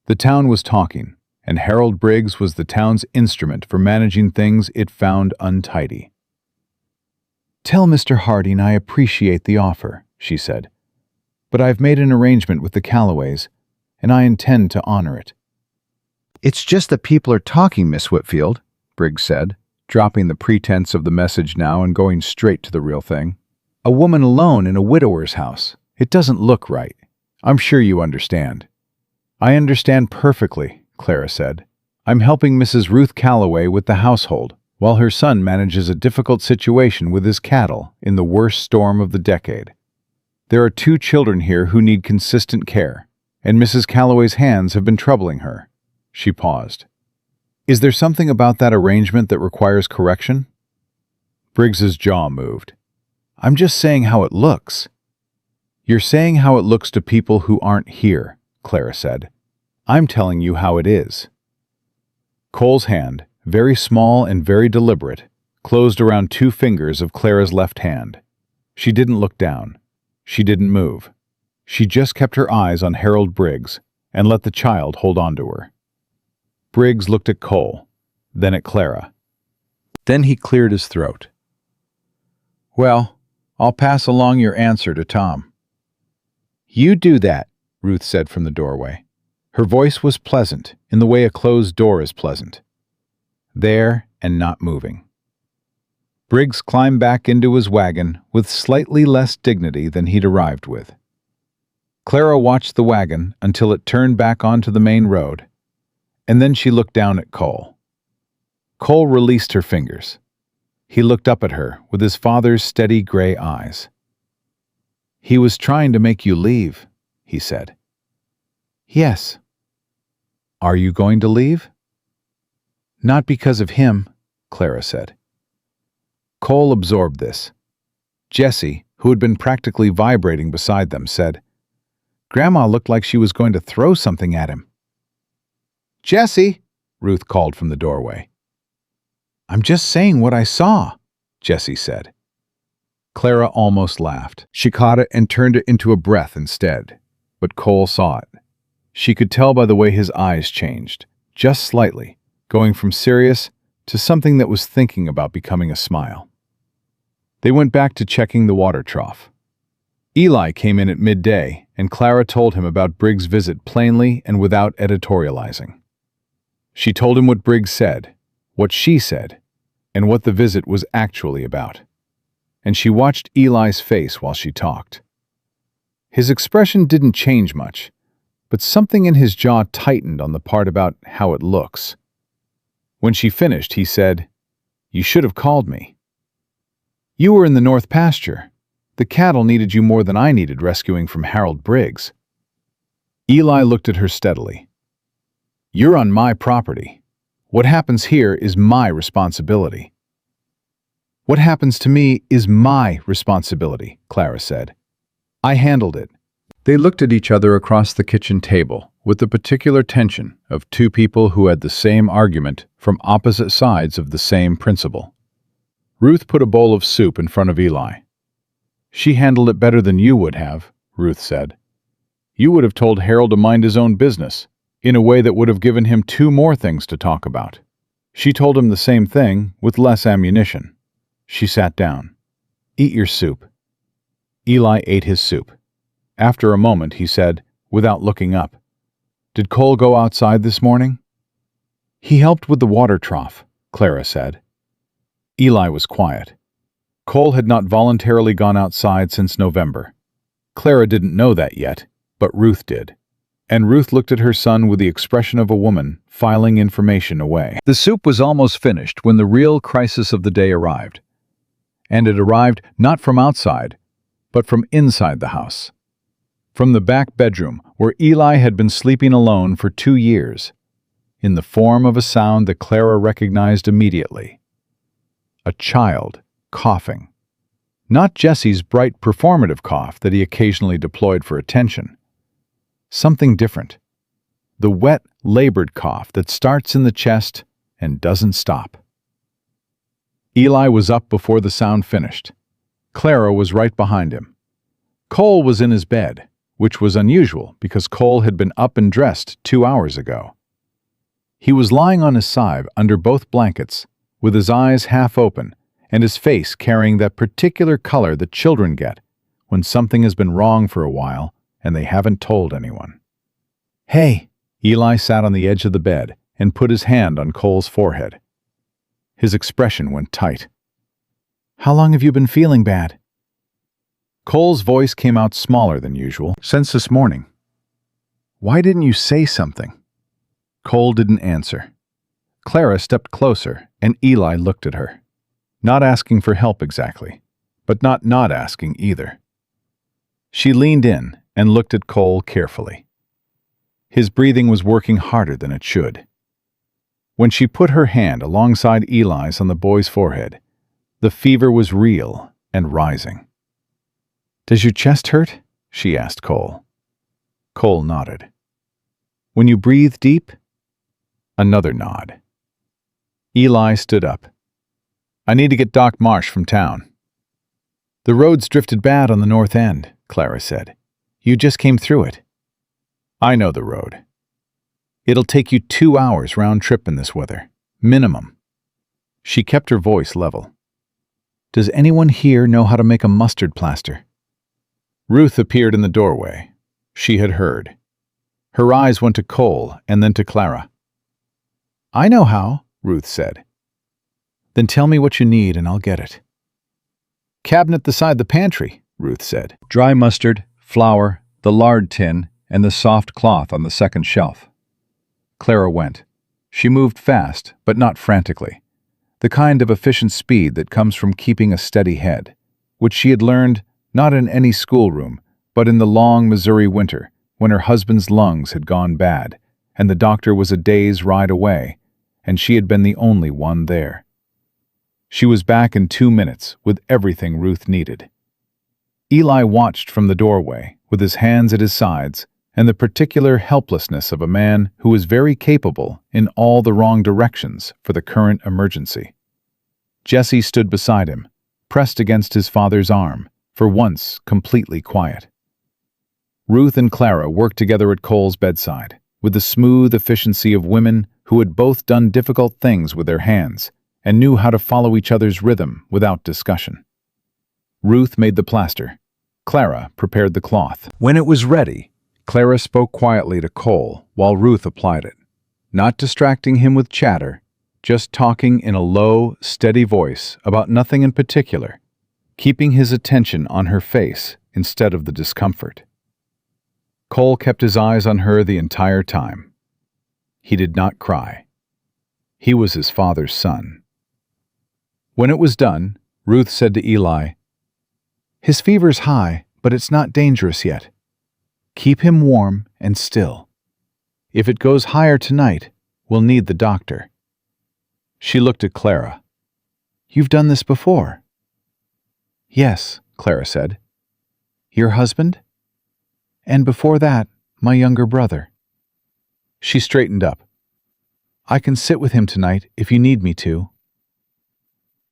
S2: The town was talking, and Harold Briggs was the town's instrument for managing things it found untidy. "Tell Mr. Harding I appreciate the offer," she said, "but I've made an arrangement with the Calloways, and I intend to honor it." "It's just that people are talking, Miss Whitfield," Briggs said, dropping the pretense of the message now and going straight to the real thing. "A woman alone in a widower's house. It doesn't look right. I'm sure you understand." "I understand perfectly," Clara said. "I'm helping Mrs. Ruth Calloway with the household, while her son manages a difficult situation with his cattle in the worst storm of the decade. There are 2 children here who need consistent care, and Mrs. Calloway's hands have been troubling her." She paused. "Is there something about that arrangement that requires correction?" Briggs's jaw moved. "I'm just saying how it looks." "You're saying how it looks to people who aren't here," Clara said. "I'm telling you how it is." Cole's hand, very small and very deliberate, closed around 2 fingers of Clara's left hand. She didn't look down. She didn't move. She just kept her eyes on Harold Briggs and let the child hold on to her. Briggs looked at Cole, then at Clara. Then he cleared his throat. "Well, I'll pass along your answer to Tom." "You do that," Ruth said from the doorway. Her voice was pleasant, in the way a closed door is pleasant. There and not moving. Briggs climbed back into his wagon with slightly less dignity than he'd arrived with. Clara watched the wagon until it turned back onto the main road, and then she looked down at Cole. Cole released her fingers. He looked up at her with his father's steady gray eyes. "He was trying to make you leave," he said. "Yes." "Are you going to leave?" "Not because of him," Clara said. Cole absorbed this. Jessie, who had been practically vibrating beside them, said, "Grandma looked like she was going to throw something at him." "Jessie," Ruth called from the doorway. "I'm just saying what I saw," Jessie said. Clara almost laughed. She caught it and turned it into a breath instead, but Cole saw it. She could tell by the way his eyes changed, just slightly, going from serious to something that was thinking about becoming a smile. They went back to checking the water trough. Eli came in at midday, and Clara told him about Briggs' visit plainly and without editorializing. She told him what Briggs said, what she said, and what the visit was actually about. And she watched Eli's face while she talked. His expression didn't change much, but something in his jaw tightened on the part about how it looks. When she finished, he said, "You should have called me. You were in the north pasture. The cattle needed you more than I needed rescuing from Harold Briggs." Eli looked at her steadily. "You're on my property. What happens here is my responsibility." "What happens to me is my responsibility," Clara said. "I handled it." They looked at each other across the kitchen table with the particular tension of two people who had the same argument from opposite sides of the same principle. Ruth put a bowl of soup in front of Eli. "She handled it better than you would have," Ruth said. "You would have told Harold to mind his own business, in a way that would have given him two more things to talk about. She told him the same thing with less ammunition." She sat down. "Eat your soup." Eli ate his soup. After a moment, he said, without looking up, "Did Cole go outside this morning?" "He helped with the water trough," Clara said. Eli was quiet. Cole had not voluntarily gone outside since November. Clara didn't know that yet, but Ruth did. And Ruth looked at her son with the expression of a woman filing information away. The soup was almost finished when the real crisis of the day arrived. And it arrived not from outside, but from inside the house. From the back bedroom, where Eli had been sleeping alone for 2 years, in the form of a sound that Clara recognized immediately. A child coughing. Not Jesse's bright performative cough that he occasionally deployed for attention. Something different. The wet, labored cough that starts in the chest and doesn't stop. Eli was up before the sound finished. Clara was right behind him. Cole was in his bed, which was unusual because Cole had been up and dressed 2 hours ago. He was lying on his side under both blankets, with his eyes half open and his face carrying that particular color that children get when something has been wrong for a while and they haven't told anyone. "Hey!" Eli sat on the edge of the bed and put his hand on Cole's forehead. His expression went tight. "How long have you been feeling bad?" Cole's voice came out smaller than usual. "Since this morning." "Why didn't you say something?" Cole didn't answer. Clara stepped closer, and Eli looked at her. Not asking for help exactly, but not asking either. She leaned in and looked at Cole carefully. His breathing was working harder than it should. When she put her hand alongside Eli's on the boy's forehead, the fever was real and rising. "Does your chest hurt?" she asked Cole. Cole nodded. "When you breathe deep?" Another nod. Eli stood up. "I need to get Doc Marsh from town." "The road's drifted bad on the north end," Clara said. "You just came through it." "I know the road. It'll take you 2 hours round trip in this weather. Minimum." She kept her voice level. "Does anyone here know how to make a mustard plaster?" Ruth appeared in the doorway. She had heard. Her eyes went to Cole and then to Clara. "I know how," Ruth said. "Then tell me what you need and I'll get it." "Cabinet beside the pantry," Ruth said. "Dry mustard, flour, the lard tin, and the soft cloth on the second shelf." Clara went. She moved fast, but not frantically. The kind of efficient speed that comes from keeping a steady head, which she had learned not in any schoolroom, but in the long Missouri winter, when her husband's lungs had gone bad, and the doctor was a day's ride away, and she had been the only one there. She was back in 2 minutes with everything Ruth needed. Eli watched from the doorway, with his hands at his sides, and the particular helplessness of a man who is very capable in all the wrong directions for the current emergency. Jesse stood beside him, pressed against his father's arm, for once completely quiet. Ruth and Clara worked together at Cole's bedside, with the smooth efficiency of women who had both done difficult things with their hands and knew how to follow each other's rhythm without discussion. Ruth made the plaster. Clara prepared the cloth. When it was ready, Clara spoke quietly to Cole while Ruth applied it, not distracting him with chatter, just talking in a low, steady voice about nothing in particular, keeping his attention on her face instead of the discomfort.
S1: Cole kept his eyes on her the entire time. He did not cry. He was his father's son. When it was done, Ruth said to Eli, "His fever's high, but it's not dangerous yet. Keep him warm and still. If it goes higher tonight, we'll need the doctor." She looked at Clara. "You've done this before." "Yes," Clara said. "Your husband? And before that, my younger brother." She straightened up. "I can sit with him tonight if you need me to."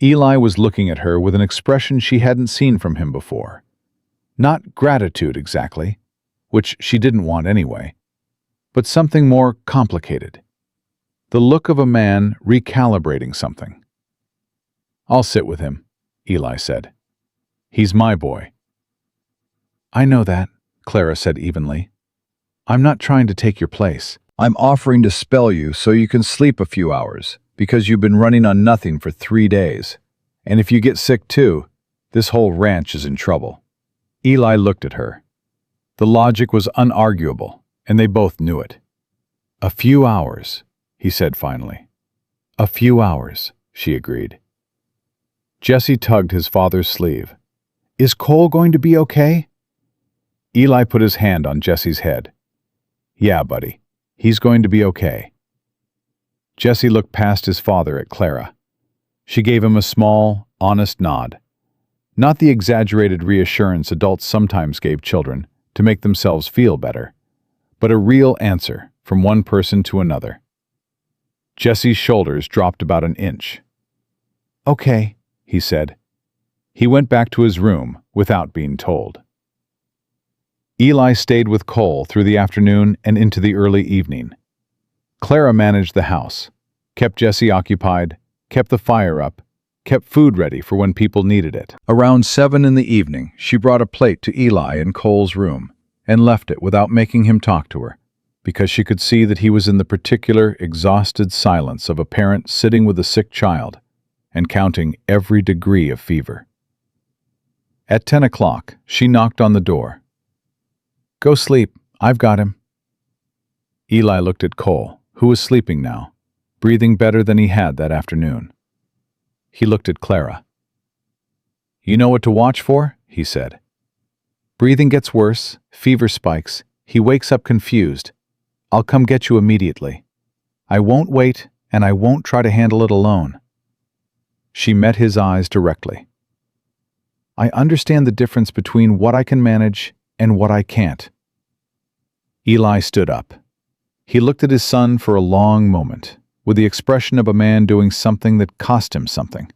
S1: Eli was looking at her with an expression she hadn't seen from him before. Not gratitude exactly, which she didn't want anyway, but something more complicated. The look of a man recalibrating something. "I'll sit with him," Eli said. "He's my boy." "I know that," Clara said evenly. "I'm not trying to take your place. I'm offering to spell you so you can sleep a few hours, because you've been running on nothing for 3 days. And if you get sick too, this whole ranch is in trouble." Eli looked at her. The logic was unarguable, and they both knew it. "A few hours," he said finally. "A few hours," she agreed. Jesse tugged his father's sleeve. "Is Cole going to be okay?" Eli put his hand on Jesse's head. "Yeah, buddy. He's going to be okay." Jesse looked past his father at Clara. She gave him a small, honest nod. Not the exaggerated reassurance adults sometimes gave children to make themselves feel better, but a real answer from one person to another. Jesse's shoulders dropped about an inch. "Okay," he said. He went back to his room without being told. Eli stayed with Cole through the afternoon and into the early evening. Clara managed the house, kept Jesse occupied, kept the fire up, kept food ready for when people needed it. Around 7 in the evening, she brought a plate to Eli in Cole's room and left it without making him talk to her, because she could see that he was in the particular exhausted silence of a parent sitting with a sick child and counting every degree of fever. At 10 o'clock, she knocked on the door. "Go sleep. I've got him." Eli looked at Cole, who was sleeping now, breathing better than he had that afternoon. He looked at Clara. "You know what to watch for?" he said. "Breathing gets worse, fever spikes, he wakes up confused. I'll come get you immediately. I won't wait, and I won't try to handle it alone." She met his eyes directly. "I understand the difference between what I can manage and what I can't." Eli stood up. He looked at his son for a long moment, with the expression of a man doing something that cost him something.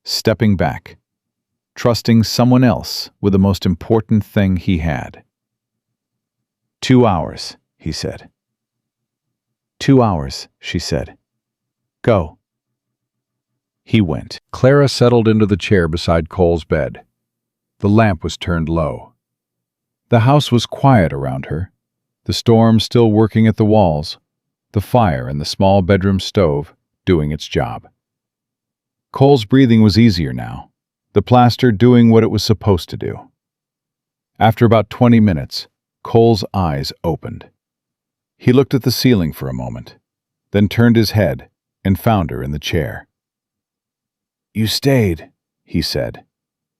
S1: Stepping back, trusting someone else with the most important thing he had. "2 hours," he said. "2 hours," she said. "Go." He went. Clara settled into the chair beside Cole's bed. The lamp was turned low. The house was quiet around her, the storm still working at the walls, the fire in the small bedroom stove doing its job. Cole's breathing was easier now, the plaster doing what it was supposed to do. After about 20 minutes, Cole's eyes opened. He looked at the ceiling for a moment, then turned his head and found her in the chair. "You stayed," he said.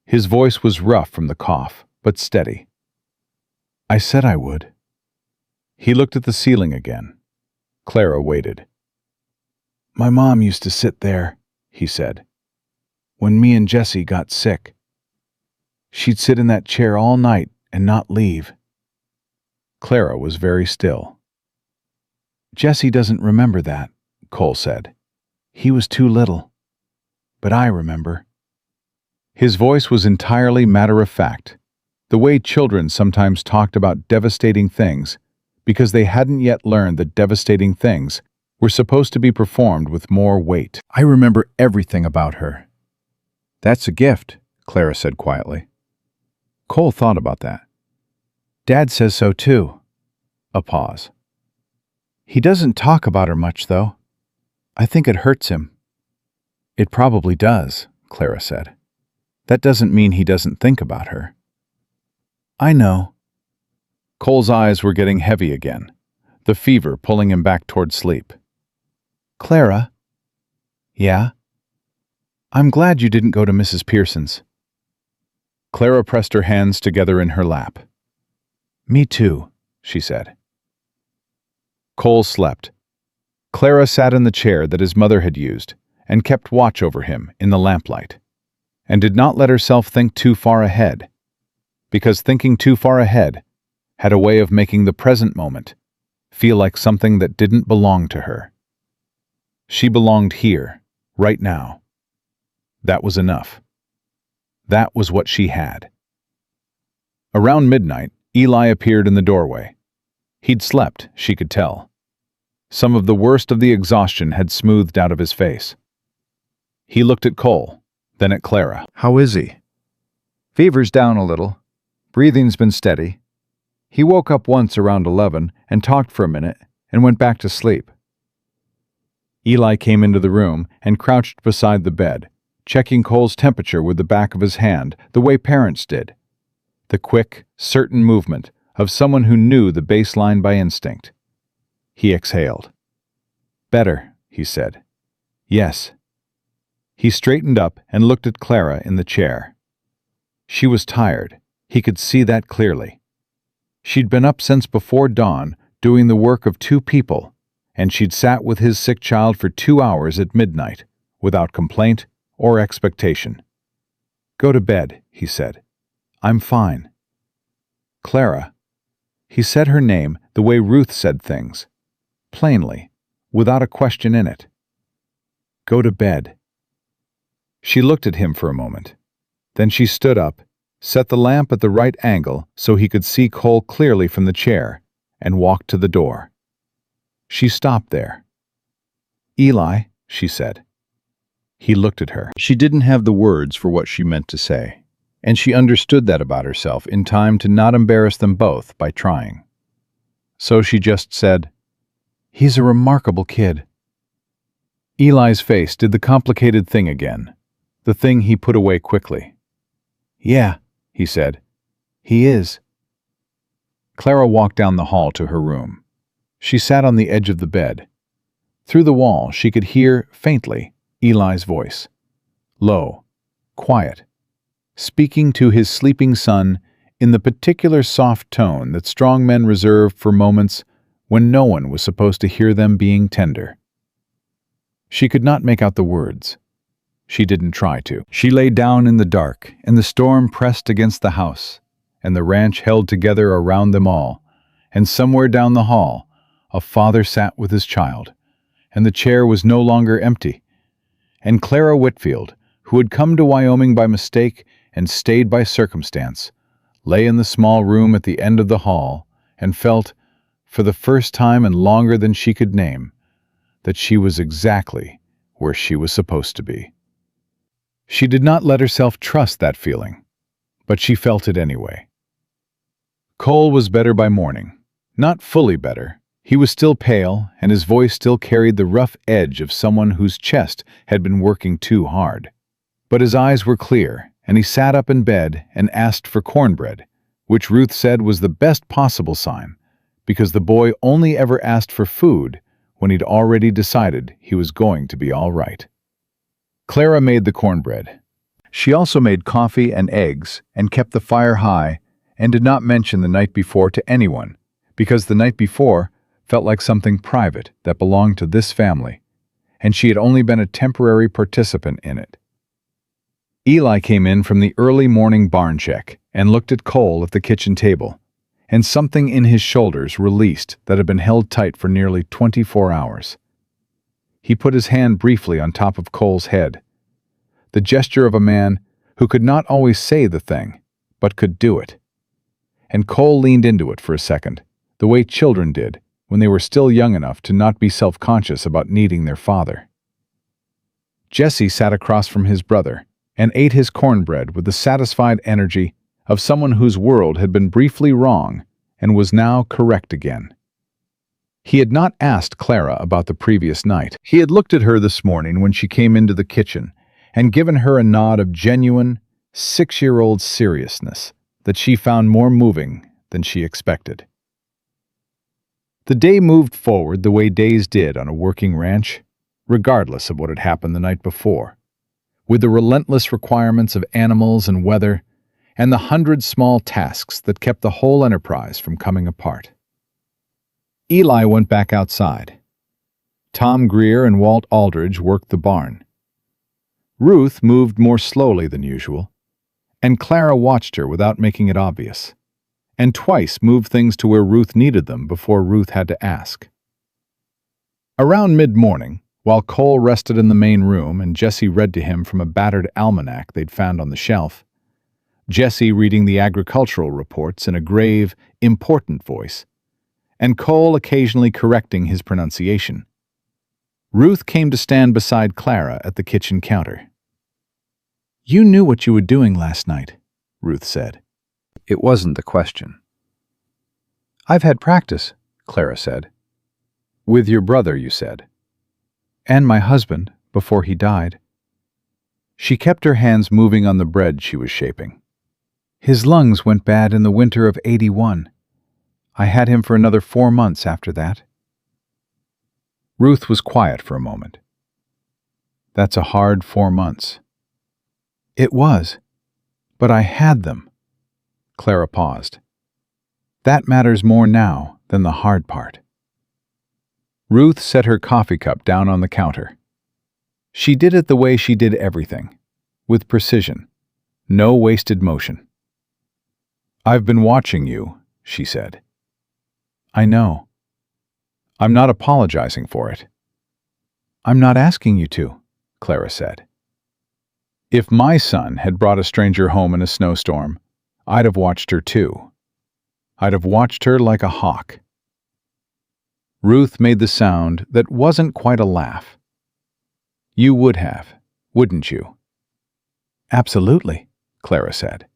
S1: His voice was rough from the cough, but steady. "I said I would." He looked at the ceiling again. Clara waited. "My mom used to sit there," he said. "When me and Jesse got sick. She'd sit in that chair all night and not leave." Clara was very still. "Jesse doesn't remember that," Cole said. "He was too little. But I remember." His voice was entirely matter-of-fact, the way children sometimes talked about devastating things because they hadn't yet learned that devastating things were supposed to be performed with more weight. "I remember everything about her." "That's a gift," Clara said quietly. Cole thought about that. "Dad says so too." A pause. "He doesn't talk about her much, though. I think it hurts him." "It probably does," Clara said. "That doesn't mean he doesn't think about her." "I know."
S2: Cole's eyes were getting heavy again, the fever pulling him back toward sleep. "Clara?" "Yeah?" "I'm glad you didn't go to Mrs. Pearson's." Clara pressed her hands together in her lap. "Me too," she said. Cole slept. Clara sat in the chair that his mother had used and kept watch over him in the lamplight, and did not let herself think too far ahead, because thinking too far ahead had a way of making the present moment feel like something that didn't belong to her. She belonged here, right now. That was enough. That was what she had. Around midnight, Eli appeared in the doorway. He'd slept, she could tell. Some of the worst of the exhaustion had smoothed out of his face. He looked at Cole, then at Clara.
S1: "How is he?" "Fever's down a little. Breathing's been steady. He woke up once around 11 and talked for a minute and went back to sleep." Eli came into the room and crouched beside the bed, checking Cole's temperature with the back of his hand, the way parents did. The quick, certain movement of someone who knew the baseline by instinct. He exhaled. "Better," he said. "Yes." He straightened up and looked at Clara in the chair. She was tired. He could see that clearly. She'd been up since before dawn, doing the work of 2 people, and she'd sat with his sick child for 2 hours at midnight, without complaint or expectation. "Go to bed," he said. "I'm fine." "Clara." He said her name the way Ruth said things, plainly, without a question in it. "Go to bed." She looked at him for a moment. Then she stood up, set the lamp at the right angle so he could see Cole clearly from the chair, and walked to the door. She stopped there. "Eli," she said. He looked at her. She didn't have the words for what she meant to say, and she understood that about herself in time to not embarrass them both by trying. So she just said, "He's a remarkable kid." Eli's face did the complicated thing again, the thing he put away quickly. "Yeah," he said. "He is." Clara walked down the hall to her room. She sat on the edge of the bed. Through the wall she could hear, faintly, Eli's voice. Low, quiet, speaking to his sleeping son in the particular soft tone that strong men reserve for moments when no one was supposed to hear them being tender. She could not make out the words. She didn't try to. She lay down in the dark, and the storm pressed against the house, and the ranch held together around them all, and somewhere down the hall, a father sat with his child, and the chair was no longer empty, and Clara Whitfield, who had come to Wyoming by mistake and stayed by circumstance, lay in the small room at the end of the hall and felt, for the first time and longer than she could name, that she was exactly where she was supposed to be. She did not let herself trust that feeling, but she felt it anyway. Cole was better by morning. Not fully better. He was still pale, and his voice still carried the rough edge of someone whose chest had been working too hard. But his eyes were clear, and he sat up in bed and asked for cornbread, which Ruth said was the best possible sign, because the boy only ever asked for food when he'd already decided he was going to be all right. Clara made the cornbread. She also made coffee and eggs and kept the fire high and did not mention the night before to anyone, because the night before felt like something private that belonged to this family, and she had only been a temporary participant in it. Eli came in from the early morning barn check and looked at Cole at the kitchen table, and something in his shoulders released that had been held tight for nearly 24 hours. He put his hand briefly on top of Cole's head, the gesture of a man who could not always say the thing, but could do it. And Cole leaned into it for a second, the way children did when they were still young enough to not be self-conscious about needing their father. Jesse sat across from his brother and ate his cornbread with the satisfied energy of someone whose world had been briefly wrong and was now correct again. He had not asked Clara about the previous night. He had looked at her this morning when she came into the kitchen and given her a nod of genuine, 6-year-old seriousness that she found more moving
S2: than she expected. The day moved forward the way days did on a working ranch, regardless of what had happened the night before, with the relentless requirements of animals and weather, and the 100 small tasks that kept the whole enterprise from coming apart. Eli went back outside. Tom Greer and Walt Aldridge worked the barn. Ruth moved more slowly than usual, and Clara watched her without making it obvious, and twice moved things to where Ruth needed them before Ruth had to ask. Around mid-morning, while Cole rested in the main room and Jessie read to him from a battered almanac they'd found on the shelf, Jessie reading the agricultural reports in a grave, important voice, and Cole occasionally correcting his pronunciation, Ruth came to stand beside Clara at the kitchen counter. "You knew what you were doing last night," Ruth said.
S1: It wasn't the question. "I've had practice," Clara said. "With your brother, you said." "And my husband, before he died." She kept her hands moving on the bread she was shaping. "His lungs went bad in the winter of '81. I had him for another 4 months after that." Ruth was quiet for a moment. "That's a hard 4 months." "It was, but I had them." Clara paused. "That matters more now than the hard part." Ruth set her coffee cup down on the counter. She did it the way she did everything, with precision, no wasted motion. "I've been watching you," she said. "I know. I'm not apologizing for it." "I'm not asking you to," Clara said. "If my son had brought a stranger home in a snowstorm, I'd have watched her too. I'd have watched her like a hawk." Ruth made the sound that wasn't quite a laugh. "You would have, wouldn't you?" "Absolutely," Clara said.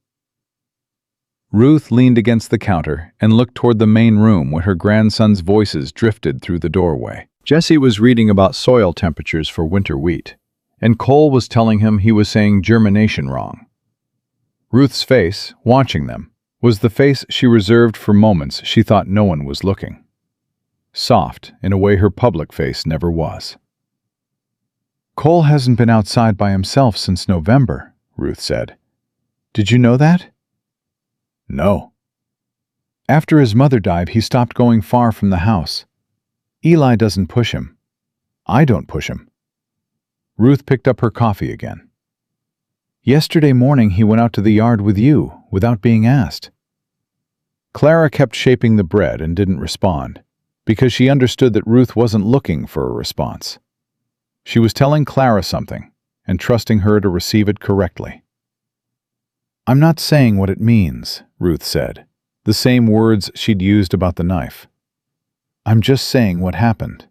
S1: Ruth leaned against the counter and looked toward the main room where her grandson's voices drifted through the doorway. Jessie was reading about soil temperatures for winter wheat, and Cole was telling him he was saying germination wrong. Ruth's face, watching them, was the face she reserved for moments she thought no one was looking. Soft, in a way her public face never was. "Cole hasn't been outside by himself since November," Ruth said. "Did you know that?" "No." "After his mother died, he stopped going far from the house. Eli doesn't push him. I don't push him." Ruth picked up her coffee again. "Yesterday morning he went out to the yard with you, without being asked." Clara kept shaping the bread and didn't respond, because she understood that Ruth wasn't looking for a response. She was telling Clara something, and trusting her to receive it correctly. "I'm not saying what it means," Ruth said, the same words she'd used about the knife. "I'm just saying what happened."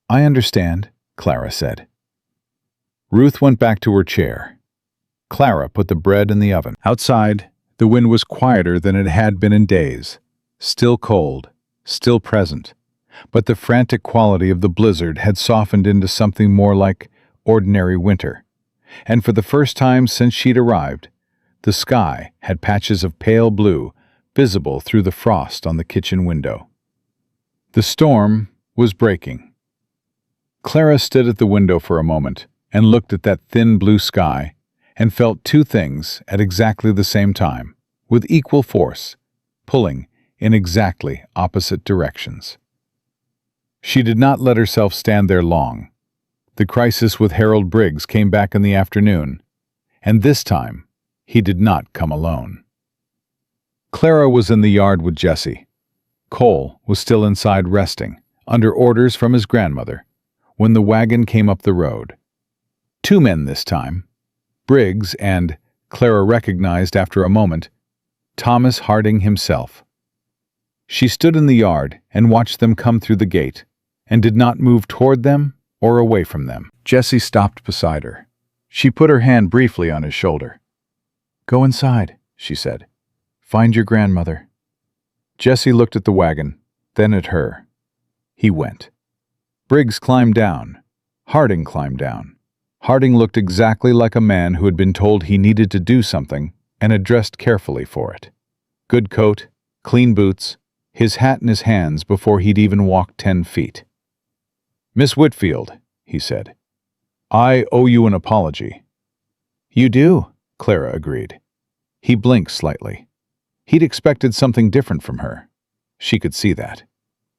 S1: "I understand," Clara said. Ruth went back to her chair. Clara put the bread in the oven. Outside, the wind was quieter than it had been in days, still cold, still present, but the frantic quality of the blizzard had softened into something more like ordinary winter, and for the first time since she'd arrived, the sky had patches of pale blue visible through the frost on the kitchen window. The storm was breaking. Clara stood at the window for a moment and looked at that thin blue sky and felt two things at exactly the same time, with equal force, pulling in exactly opposite directions. She did not let herself stand there long. The crisis with Harold Briggs came back in the afternoon, and this time he did not come alone. Clara was in the yard with Jessie. Cole was still inside resting, under orders from his grandmother, when the wagon came up the road. 2 men this time, Briggs and, Clara recognized after a moment, Thomas Harding himself. She stood in the yard and watched them come through the gate, and did not move toward them or away from them. Jessie stopped beside her. She put her hand briefly on his shoulder. "Go inside," she said. "Find your grandmother." Jessie looked at the wagon, then at her. He went. Briggs climbed down. Harding climbed down. Harding looked exactly like a man who had been told he needed to do something and had dressed carefully for it.
S2: Good coat, clean boots, his hat in his hands before he'd even walked 10 feet. "Miss Whitfield," he said, "I owe you an apology." "You do," Clara agreed. He blinked slightly. He'd expected something different from her. She could see that.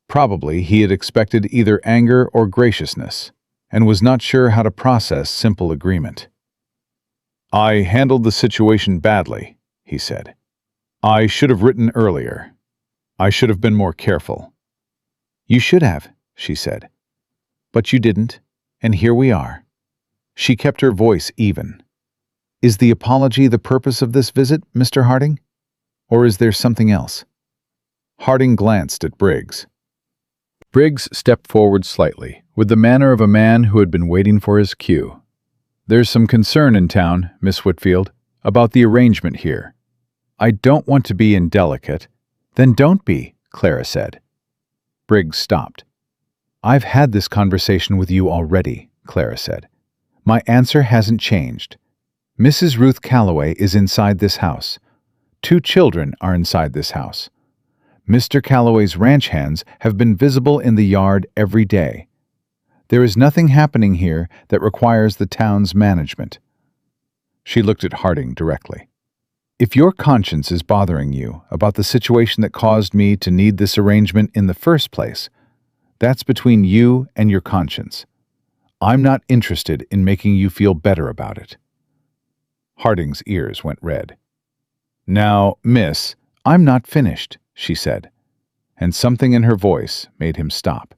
S2: Probably he had expected either anger or graciousness, and was not sure how to process simple agreement. "I handled the situation badly," he said. "I should have written earlier. I should have been more careful." "You should have," she said. "But you didn't, and here we are." She kept her voice even. "Is the apology the purpose of this visit, Mr. Harding? Or is there something else?" Harding glanced at Briggs. Briggs stepped forward slightly, with the manner of a man who had been waiting for his cue. "There's some concern in town, Miss Whitfield, about the arrangement here. I don't want to be indelicate." "Then don't be," Clara said. Briggs stopped. "I've had this conversation with you already," Clara said. "My answer hasn't changed. Mrs. Ruth Calloway is inside this house. 2 children are inside this house. Mr. Calloway's ranch hands have been visible in the yard every day. There is nothing happening here that requires the town's management." She looked at Harding directly. "If your conscience is bothering you about the situation that caused me to need this arrangement in the first place, that's between you and your conscience. I'm not interested in making you feel better about it." Harding's ears went red. "Now, miss, I'm not finished," she said, and something in her voice made him stop.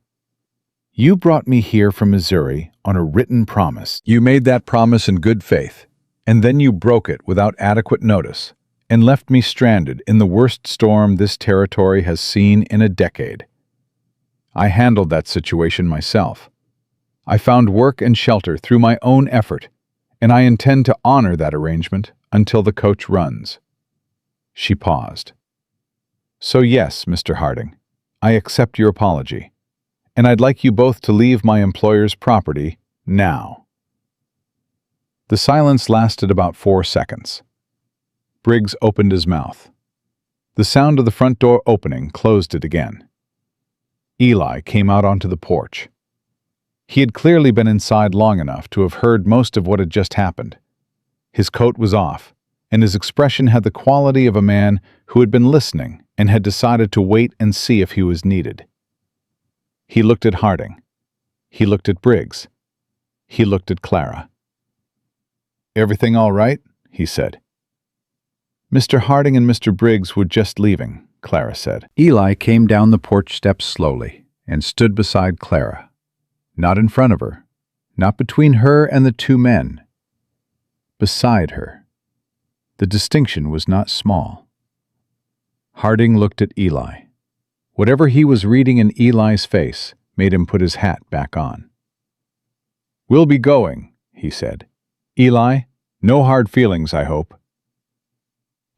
S2: "You brought me here from Missouri on a written promise. You made that promise in good faith, and then you broke it without adequate notice, and left me stranded in the worst storm this territory has seen in a decade. I handled that situation myself. I found work and shelter through my own effort, and I intend to honor that arrangement until the coach runs." She paused. "So yes, Mr. Harding, I accept your apology, and I'd like you both to leave my employer's property now." The silence lasted about 4 seconds. Briggs opened his mouth. The sound of the front door opening closed it again. Eli came out onto the porch. He had clearly been inside long enough to have heard most of what had just happened. His coat was off, and his expression had the quality of a man who had been listening and had decided to wait and see if he was needed. He looked at Harding. He looked at Briggs. He looked at Clara. "Everything all right?" he said. "Mr. Harding and Mr. Briggs were just leaving," Clara said. Eli came down the porch steps slowly and stood beside Clara. Not in front of her, not between her and the 2 men. Beside her. The distinction was not small. Harding looked at Eli. Whatever he was reading in Eli's face made him put his hat back on. "We'll be going," he said. "Eli, no hard feelings, I hope."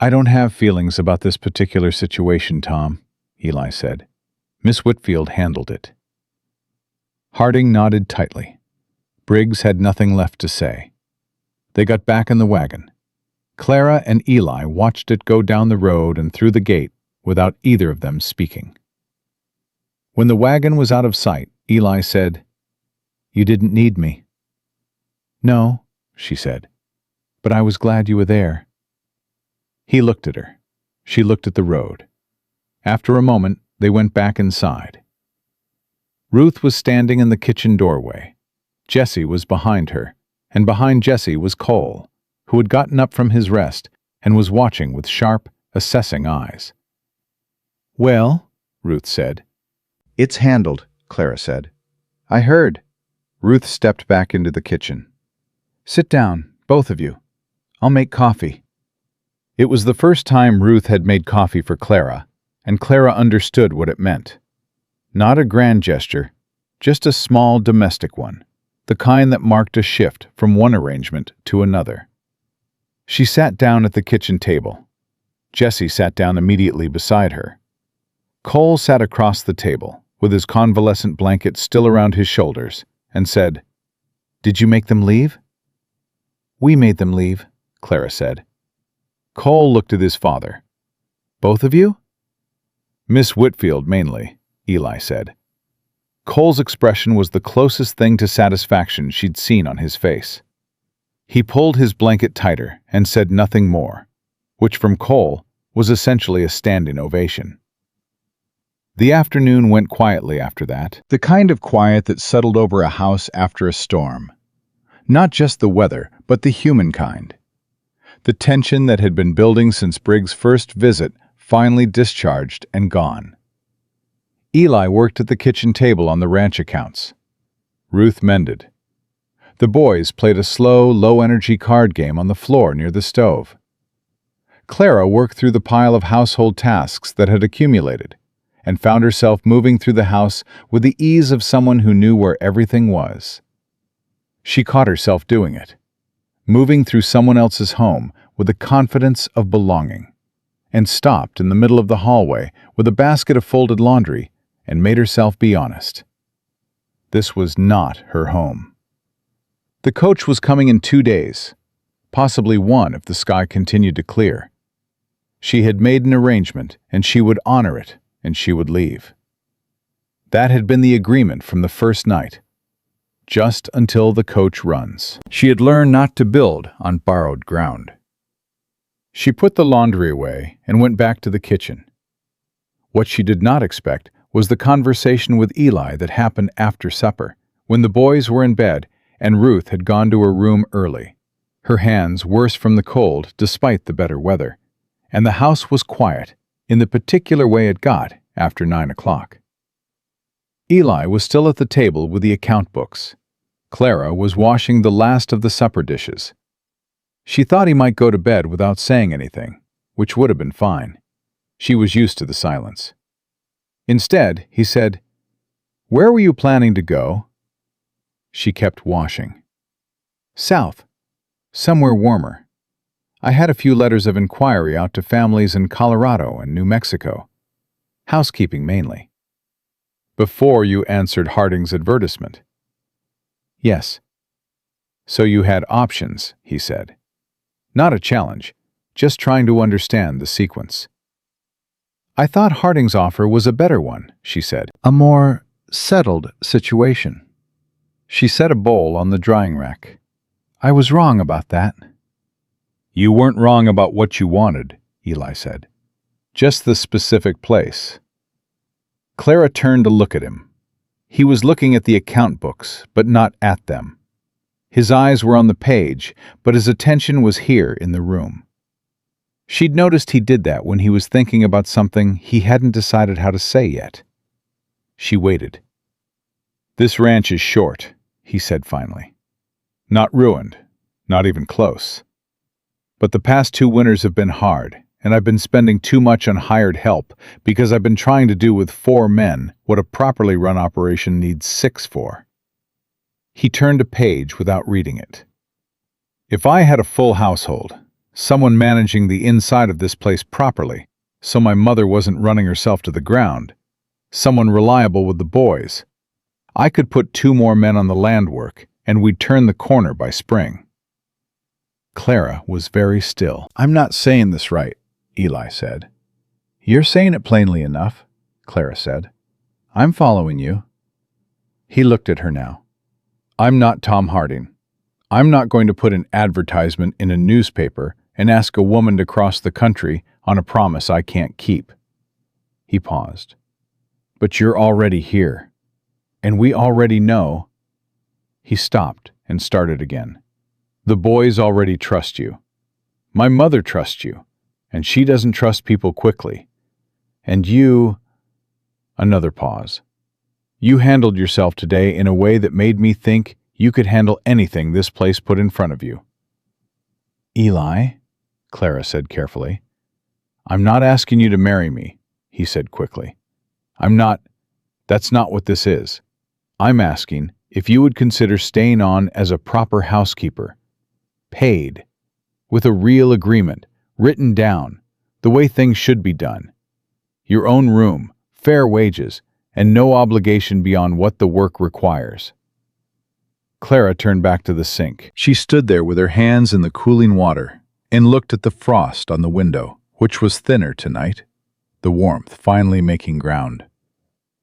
S2: "I don't have feelings about this particular situation, Tom," Eli said. "Miss Whitfield handled it." Harding nodded tightly. Briggs had nothing left to say. They got back in the wagon. Clara and Eli watched it go down the road and through the gate without either of them speaking. When the wagon was out of sight, Eli said, "You didn't need me." "No," she said, "but I was glad you were there." He looked at her. She looked at the road. After a moment, they went back inside. Ruth was standing in the kitchen doorway. Jesse was behind her, and behind Jesse was Cole, who had gotten up from his rest and was watching with sharp, assessing eyes. "Well," Ruth said. "It's handled," Clara said. "I heard." Ruth stepped back into the kitchen. "Sit down, both of you. I'll make coffee." It was the first time Ruth had made coffee for Clara, and Clara understood what it meant. Not a grand gesture, just a small domestic one, the kind that marked a shift from one arrangement to another. She sat down at the kitchen table. Jesse sat down immediately beside her. Cole sat across the table, with his convalescent blanket still around his shoulders, and said, "Did you make them leave?" "We made them leave," Clara said. Cole looked at his father. Both of you?
S1: Miss Whitfield, mainly, Eli said. Cole's expression was the closest thing to satisfaction she'd seen on his face. He pulled his blanket tighter and said nothing more, which from Cole was essentially a standing ovation. The afternoon went quietly after that,
S2: The kind of quiet that settled over a house after a storm. Not just the weather, but the human kind. The tension that had been building since Briggs' first visit finally discharged and gone. Eli worked at the kitchen table on the ranch accounts. Ruth mended. The boys played a slow, low-energy card game on the floor near the stove. Clara worked through the pile of household tasks that had accumulated and found herself moving through the house with the ease of someone who knew where everything was. She caught herself doing it, moving through someone else's home with the confidence of belonging, and stopped in the middle of the hallway with a basket of folded laundry and made herself be honest. This was not her home. The coach was coming in 2 days, possibly 1 if the sky continued to clear. She had made an arrangement, and she would honor it, and she would leave. That had been the agreement from the first night, just until the coach runs. She had learned not to build on borrowed ground. She put the laundry away and went back to the kitchen. What she did not expect was the conversation with Eli that happened after supper, when the boys were in bed and Ruth had gone to her room early, her hands worse from the cold despite the better weather, and the house was quiet in the particular way it got after 9 o'clock. Eli was still at the table with the account books. Clara was washing the last of the supper dishes. She thought he might go to bed without saying anything, which would have been fine. She was used to the silence. Instead, he said, "Where were you planning to go?" She kept washing. "South. Somewhere warmer. I had a few letters of inquiry out to families in Colorado and New Mexico. Housekeeping mainly." "Before you answered Harding's advertisement?" "Yes." "So you had options," he said. Not a challenge, just trying to understand the sequence. "I thought Harding's offer was a better one," she said. "A more settled situation." She set a bowl on the drying rack. "I was wrong about that." "You weren't wrong about what you wanted," Eli said. "Just the specific place." Clara turned to look at him. He was looking at the account books, but not at them. His eyes were on the page, but his attention was here in the room. She'd noticed he did that when he was thinking about something he hadn't decided how to say yet. She waited. "This ranch is short," he said finally. "Not ruined, not even close. But the past 2 winters have been hard, and I've been spending too much on hired help because I've been trying to do with 4 men what a properly run operation needs 6 for." He turned a page without reading it. "If I had a full household, someone managing the inside of this place properly, so my mother wasn't running herself to the ground, someone reliable with the boys, I could put 2 more men on the land work, and we'd turn the corner by spring." Clara was very still. "I'm not saying this right," Eli said. "You're saying it plainly enough," Clara said. "I'm following you." He looked at her now. "I'm not Tom Harding. I'm not going to put an advertisement in a newspaper and ask a woman to cross the country on a promise I can't keep." He paused. "But you're already here, and we already know." He stopped and started again. "The boys already trust you. My mother trusts you, and she doesn't trust people quickly. And you—" Another pause. "You handled yourself today in a way that made me think you could handle anything this place put in front of you." "Eli," Clara said carefully. "I'm not asking you to marry me," he said quickly. That's not what this is. I'm asking if you would consider staying on as a proper housekeeper, paid, with a real agreement, written down, the way things should be done. Your own room, fair wages, and no obligation beyond what the work requires." Clara turned back to the sink. She stood there with her hands in the cooling water and looked at the frost on the window
S1: which was thinner tonight, the warmth finally making ground.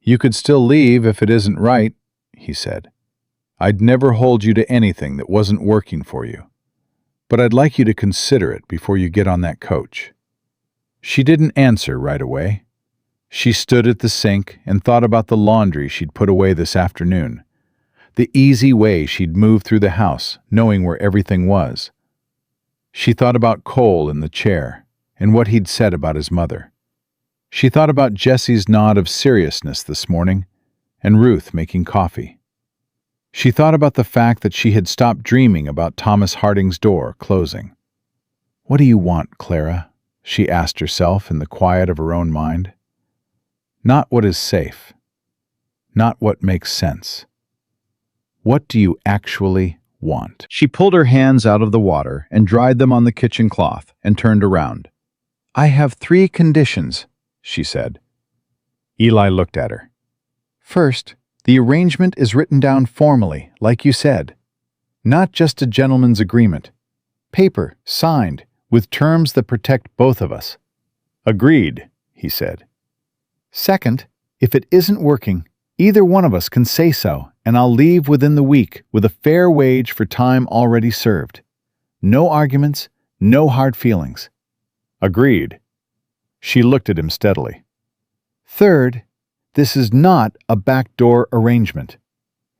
S1: "You could still leave if it isn't right," he said. "I'd never hold you to anything that wasn't working for you. But I'd like you to consider it before you get on that coach." She didn't answer right away. She stood at the sink and thought about the laundry she'd put away this afternoon, the easy way she'd move through the house, knowing where everything was. She thought about Cole in the chair and what he'd said about his mother. She thought about Jesse's nod of seriousness this morning and Ruth making coffee. She thought about the fact that she had stopped dreaming about Thomas Harding's door closing. "What do you want, Clara?" she asked herself in the quiet of her own mind. Not what is safe. Not what makes sense. What do you actually want? She pulled her hands out of the water and dried them on the kitchen cloth and turned around. "I have 3 conditions," she said. Eli looked at her. "First, the arrangement is written down formally, like you said. Not just a gentleman's agreement. Paper, signed, with terms that protect both of us." "Agreed," he said. "Second, if it isn't working, either one of us can say so, and I'll leave within the week with a fair wage for time already served. No arguments, no hard feelings." "Agreed." She looked at him steadily. "Third, this is not a backdoor arrangement.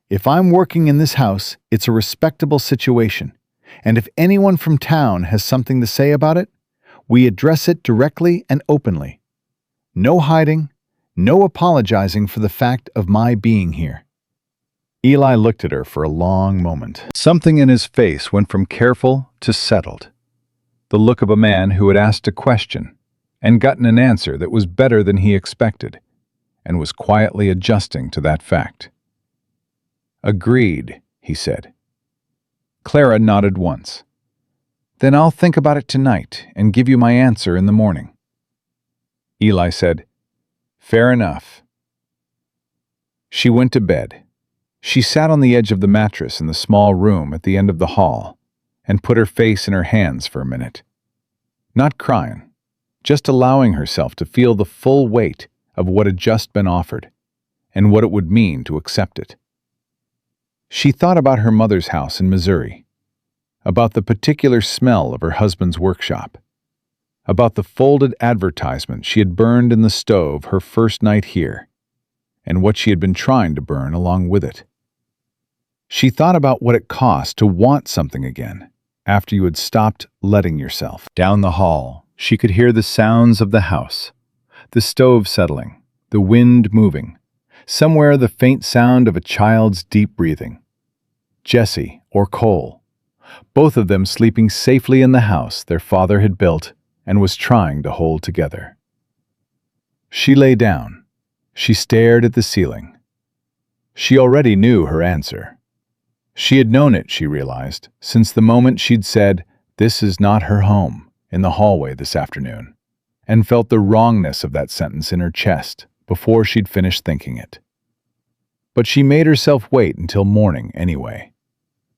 S1: If I'm working in this house, it's a respectable situation, and if anyone from town has something to say about it, we address it directly and openly. No hiding, no apologizing for the fact of my being here." Eli looked at her for a long moment. Something in his face went from careful to settled. The look of a man who had asked a question and gotten an answer that was better than he expected, and was quietly adjusting to that fact. "Agreed," he said. Clara nodded once. "Then I'll think about it tonight and give you my answer in the morning." Eli said, "Fair enough." She went to bed. She sat on the edge of the mattress in the small room at the end of the hall and put her face in her hands for a minute. Not crying, just allowing herself to feel the full weight of what had just been offered and what it would mean to accept it. She thought about her mother's house in Missouri, about the particular smell of her husband's workshop, about the folded advertisement she had burned in the stove her first night here, and what she had been trying to burn along with it. She thought about what it cost to want something again after you had stopped letting yourself. Down the hall, she could hear the sounds of the house, the stove settling, the wind moving, somewhere the faint sound of a child's deep breathing. Jesse or Cole, both of them sleeping safely in the house their father had built and was trying to hold together. She lay down. She stared at the ceiling. She already knew her answer. She had known it, she realized, since the moment she'd said, "This is not her home," in the hallway this afternoon, and felt the wrongness of that sentence in her chest before she'd finished thinking it. But she made herself wait until morning anyway,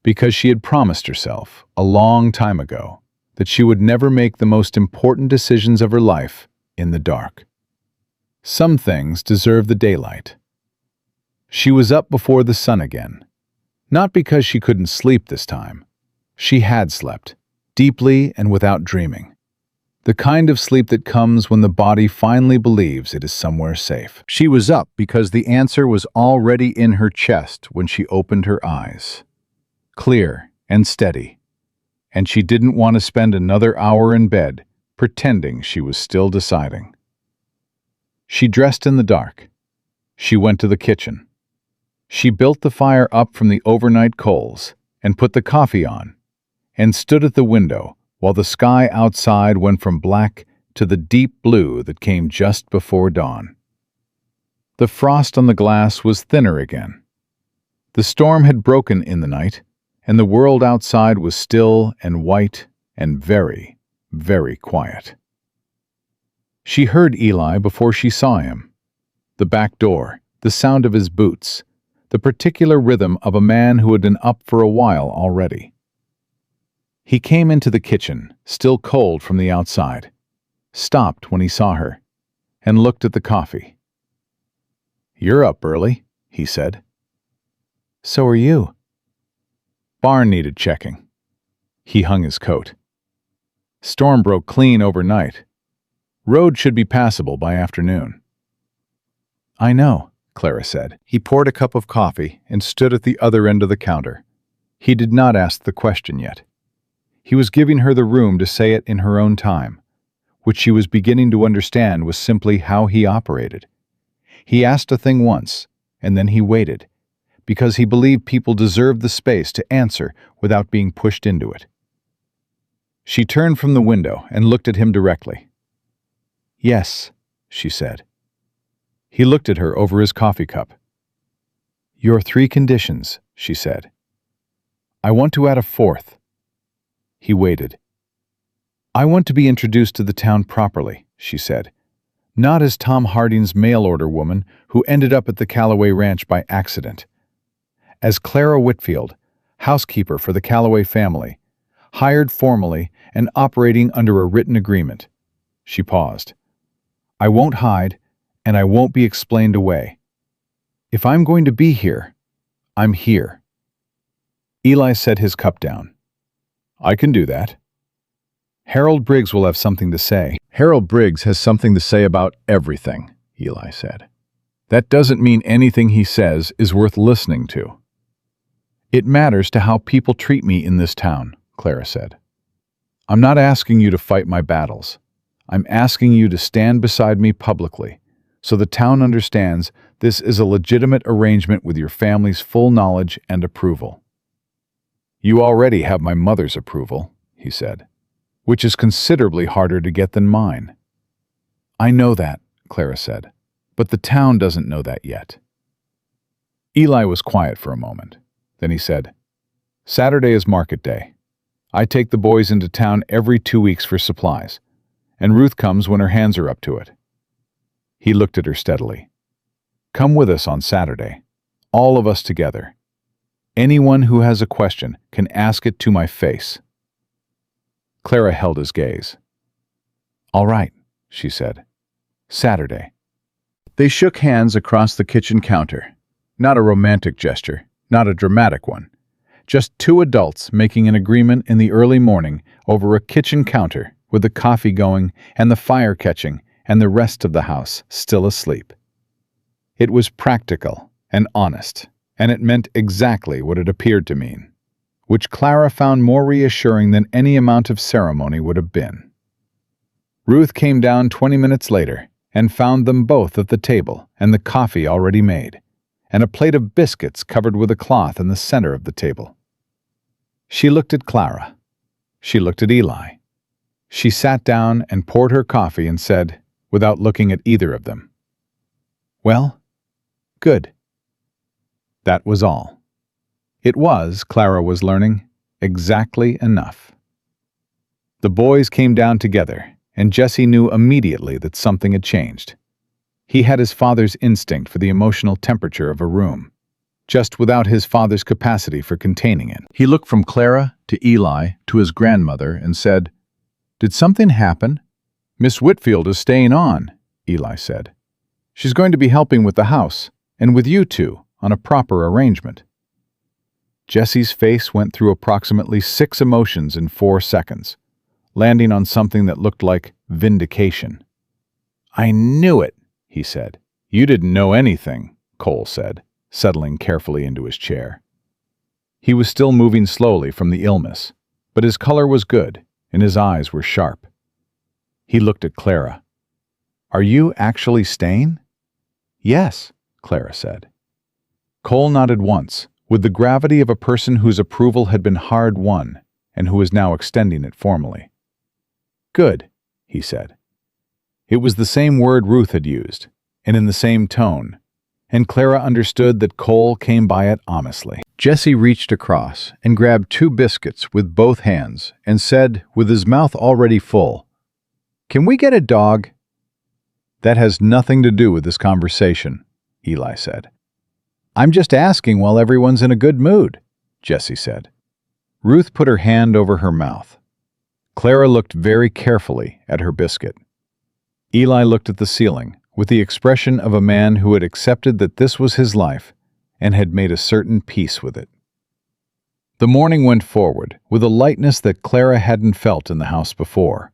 S1: because she had promised herself a long time ago that she would never make the most important decisions of her life in the dark. Some things deserve the daylight. She was up before the sun again, not because she couldn't sleep this time. She had slept, deeply and without dreaming. The kind of sleep that comes when the body finally believes it is somewhere safe. She was up because the answer was already in her chest when she opened her eyes. Clear and steady. And she didn't want to spend another hour in bed pretending she was still deciding. She dressed in the dark. She went to the kitchen. She built the fire up from the overnight coals and put the coffee on, and stood at the window while the sky outside went from black to the deep blue that came just before dawn. The frost on the glass was thinner again. The storm had broken in the night, and the world outside was still and white and very, very quiet. She heard Eli before she saw him. The back door, the sound of his boots, the particular rhythm of a man who had been up for a while already. He came into the kitchen, still cold from the outside,
S2: stopped when he saw her, and looked at the coffee. "You're up early," he said. "So are you." Barn needed checking. He hung his coat. Storm broke clean overnight. Road should be passable by afternoon. "I know," Clara said. He poured a cup of coffee and stood at the other end of the counter. He did not ask the question yet. He was giving her the room to say it in her own time, which she was beginning to understand was simply how he operated. He asked a thing once, and then he waited, because he believed people deserved the space to answer without being pushed into it. She turned from the window and looked at him directly. "Yes," she said. He looked at her over his coffee cup. "Your 3 conditions," she said. "I want to add a 4th. He waited. "I want to be introduced to the town properly," she said. "Not as Tom Harding's mail-order woman who ended up at the Calloway ranch by accident. As Clara Whitfield, housekeeper for the Calloway family, hired formally and operating under a written agreement." She paused. "I won't hide, and I won't be explained away. If I'm going to be here, I'm here." Eli set his cup down. "I can do that." "Harold Briggs will have something to say." "Harold Briggs has something to say about everything," Eli said. "That doesn't mean anything he says is worth listening to." "It matters to how people treat me in this town," Clara said. "I'm not asking you to fight my battles. I'm asking you to stand beside me publicly, so the town understands this is a legitimate arrangement with your family's full knowledge and approval." "You already have my mother's approval," he said, "which is considerably harder to get than mine." "I know that," Clara said, "but the town doesn't know that yet." Eli was quiet for a moment. Then he said, "Saturday is market day. I take the boys into town every 2 weeks for supplies, and Ruth comes when her hands are up to it." He looked at her steadily. "Come with us on Saturday, all of us together. Anyone who has a question can ask it to my face." Clara held his gaze. "All right," she said. "Saturday." They shook hands across the kitchen counter. Not a romantic gesture, not a dramatic one. Just 2 adults making an agreement in the early morning over a kitchen counter with the coffee going and the fire catching and the rest of the house still asleep. It was practical and honest, and it meant exactly what it appeared to mean, which Clara found more reassuring than any amount of ceremony would have been. Ruth came down 20 minutes later and found them both at the table and the coffee already made, and a plate of biscuits covered with a cloth in the center of the table. She looked at Clara. She looked at Eli. She sat down and poured her coffee and said, without looking at either of them, "Well, good." That was all. It was, Clara was learning, exactly enough. The boys came down together, and Jesse knew immediately that something had changed. He had his father's instinct for the emotional temperature of a room, just without his father's capacity for containing it. He looked from Clara to Eli to his grandmother and said, "Did something happen?" "Miss Whitfield is staying on," Eli said. "She's going to be helping with the house, and with you two, on a proper arrangement." Jesse's face went through approximately 6 emotions in 4 seconds, landing on something that looked like vindication. "I knew it," he said. "You didn't know anything," Cole said, settling carefully into his chair. He was still moving slowly from the illness, but his color was good, and his eyes were sharp. He looked at Clara. "Are you actually staying?" "Yes," Clara said. Cole nodded once, with the gravity of a person whose approval had been hard-won and who was now extending it formally. "Good," he said. It was the same word Ruth had used, and in the same tone, and Clara understood that Cole came by it honestly. Jesse reached across and grabbed 2 biscuits with both hands and said, with his mouth already full, "Can we get a dog?" "That has nothing to do with this conversation," Eli said. "I'm just asking while everyone's in a good mood," Jesse said. Ruth put her hand over her mouth. Clara looked very carefully at her biscuit.
S1: Eli looked at the ceiling with the expression of a man who had accepted that this was his life and had made a certain peace with it. The morning went forward with a lightness that Clara hadn't felt in the house before.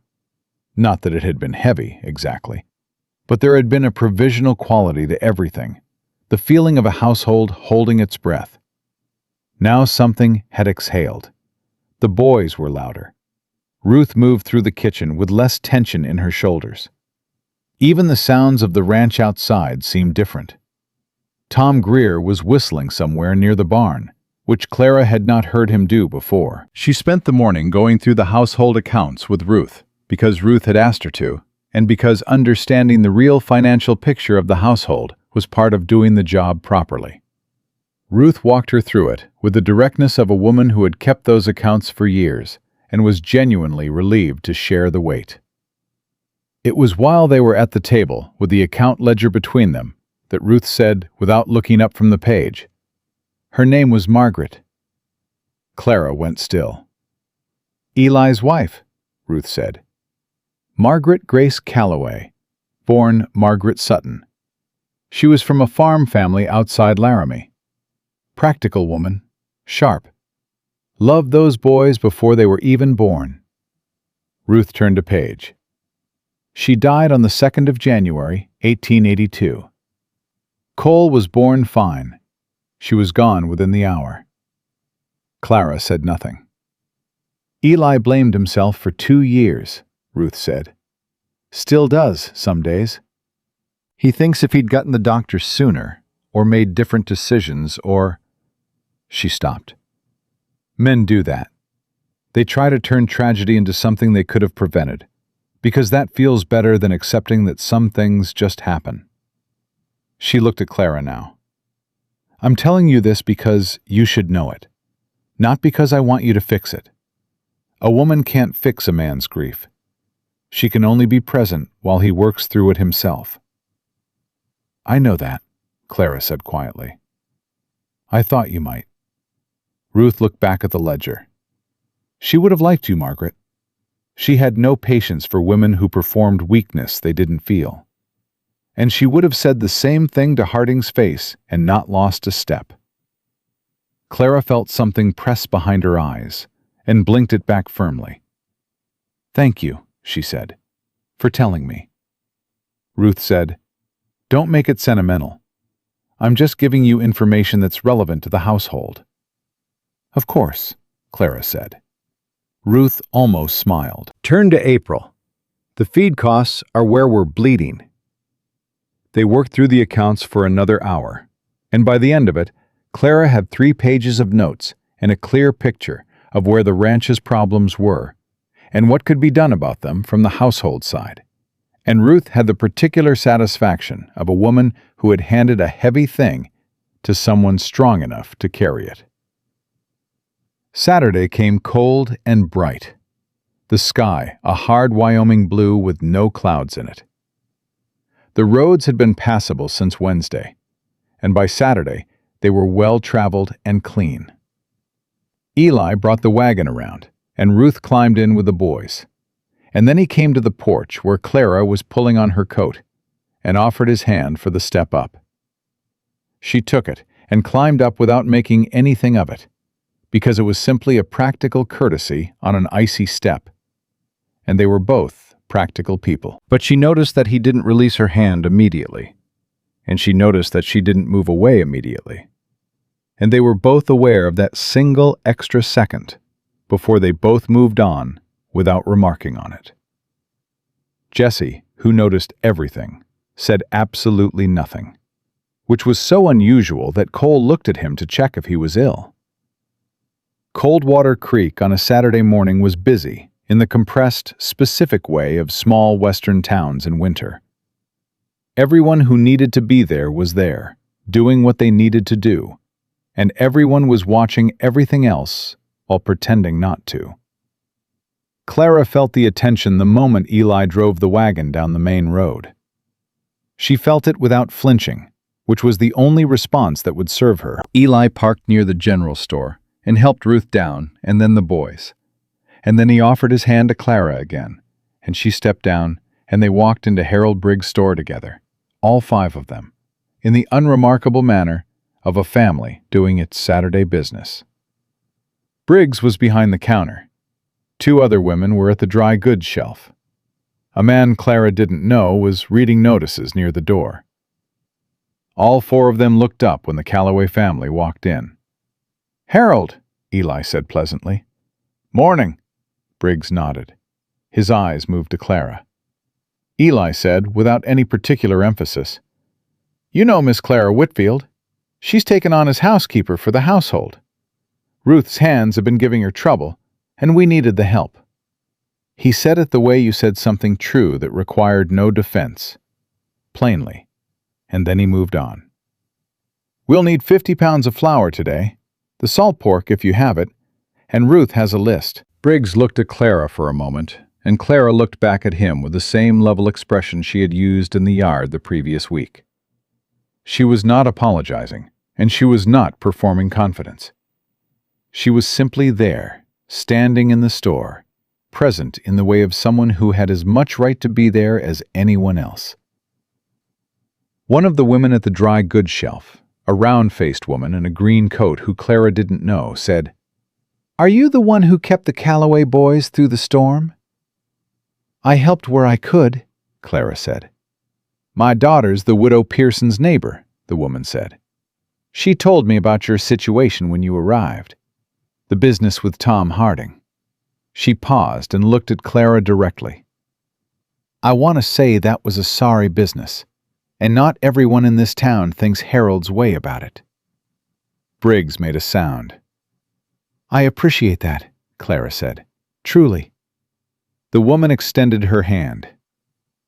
S1: Not that it had been heavy, exactly, but there had been a provisional quality to everything, the feeling of a household holding its breath. Now something had exhaled. The boys were louder. Ruth moved through the kitchen with less tension in her shoulders. Even the sounds of the ranch outside seemed different. Tom Greer was whistling somewhere near the barn, which Clara had not heard him do before. She spent the morning going through the household accounts with Ruth, because Ruth had asked her to, and because understanding the real financial picture of the household was part of doing the job properly. Ruth walked her through it with the directness of a woman who had kept those accounts for years and was genuinely relieved to share the weight. It was while they were at the table, with the account ledger between them, that Ruth said, without looking up from the page, "Her name was Margaret." Clara went still. "Eli's wife," Ruth said. "Margaret Grace Calloway, born Margaret Sutton. She was from a farm family outside Laramie. Practical woman, sharp. Loved those boys before they were even born." Ruth turned a page. "She died on the 2nd of January, 1882. Cole was born fine. She was gone within the hour." Clara said nothing. "Eli blamed himself for 2 years," Ruth said. "Still does, some days. He thinks if he'd gotten the doctor sooner, or made different decisions, or—" She stopped. Men do that. They try to turn tragedy into something they could have prevented, because that feels better than accepting that some things just happen. She looked at Clara now. "I'm telling you this because you should know it, not because I want you to fix it. A woman can't fix a man's grief. She can only be present while he works through it himself." "I know that," Clara said quietly. "I thought you might." Ruth looked back at the ledger. She would have liked you, Margaret. She had no patience for women who performed weakness they didn't feel. And she would have said the same thing to Harding's face and not lost a step. Clara felt something press behind her eyes and blinked it back firmly. "Thank you," she said, "for telling me." Ruth said, "Don't make it sentimental. I'm just giving you information that's relevant to the household." "Of course," Clara said. Ruth almost smiled. "Turn to April. The feed costs are where we're bleeding." They worked through the accounts for another hour, and by the end of it, Clara had 3 pages of notes and a clear picture of where the ranch's problems were and what could be done about them from the household side. And Ruth had the particular satisfaction of a woman who had handed a heavy thing to someone strong enough to carry it. Saturday came cold and bright. The sky, a hard Wyoming blue with no clouds in it. The roads had been passable since Wednesday, and by Saturday they were well-traveled and clean. Eli brought the wagon around, and Ruth climbed in with the boys. And then he came to the porch where Clara was pulling on her coat, and offered his hand for the step up. She took it and climbed up without making anything of it, because it was simply a practical courtesy on an icy step. And they were both practical people. But she noticed that he didn't release her hand immediately, and she noticed that she didn't move away immediately. And they were both aware of that single extra second before they both moved on without remarking on it. Jessie, who noticed everything, said absolutely nothing, which was so unusual that Cole looked at him to check if he was ill. Coldwater Creek on a Saturday morning was busy in the compressed, specific way of small western towns in winter. Everyone who needed to be there was there, doing what they needed to do, and everyone was watching everything else while pretending not to. Clara felt the attention the moment Eli drove the wagon down the main road. She felt it without flinching, which was the only response that would serve her. Eli parked near the general store and helped Ruth down, and then the boys. And then he offered his hand to Clara again, and she stepped down
S2: and they walked into Harold Briggs' store together, all 5 of them, in the unremarkable manner of a family doing its Saturday business. Briggs was behind the counter. 2 other women were at the dry goods shelf. A man Clara didn't know was reading notices near the door. All 4 of them looked up when the Calloway family walked in. "Harold," Eli said pleasantly. "Morning." Briggs nodded. His eyes moved to Clara. Eli said, without any particular emphasis, "You know Miss Clara Whitfield. She's taken on as housekeeper for the household. Ruth's hands have been giving her trouble, and we needed the help." He said it the way you said something true that required no defense, plainly, and then he moved on. "We'll need 50 pounds of flour today, the salt pork if you have it, and Ruth has a list." Briggs looked at Clara for a moment, and Clara looked back at him with the same level expression she had used in the yard the previous week. She was not apologizing, and she was not performing confidence. She was simply there, standing in the store, present in the way of someone who had as much right to be there as anyone else. One of the women at the dry goods shelf, a round-faced woman in a green coat who Clara didn't know, said, "Are you the one who kept the Calloway boys through the storm?" "I helped where I could," Clara said. "My daughter's the widow Pearson's neighbor," the woman said. "She told me about your situation when you arrived. The business with Tom Harding." She paused and looked at Clara directly. "I want to say that was a sorry business, and not everyone in this town thinks Harold's way about it." Briggs made a sound. "I appreciate that," Clara said. "Truly." The woman extended her hand.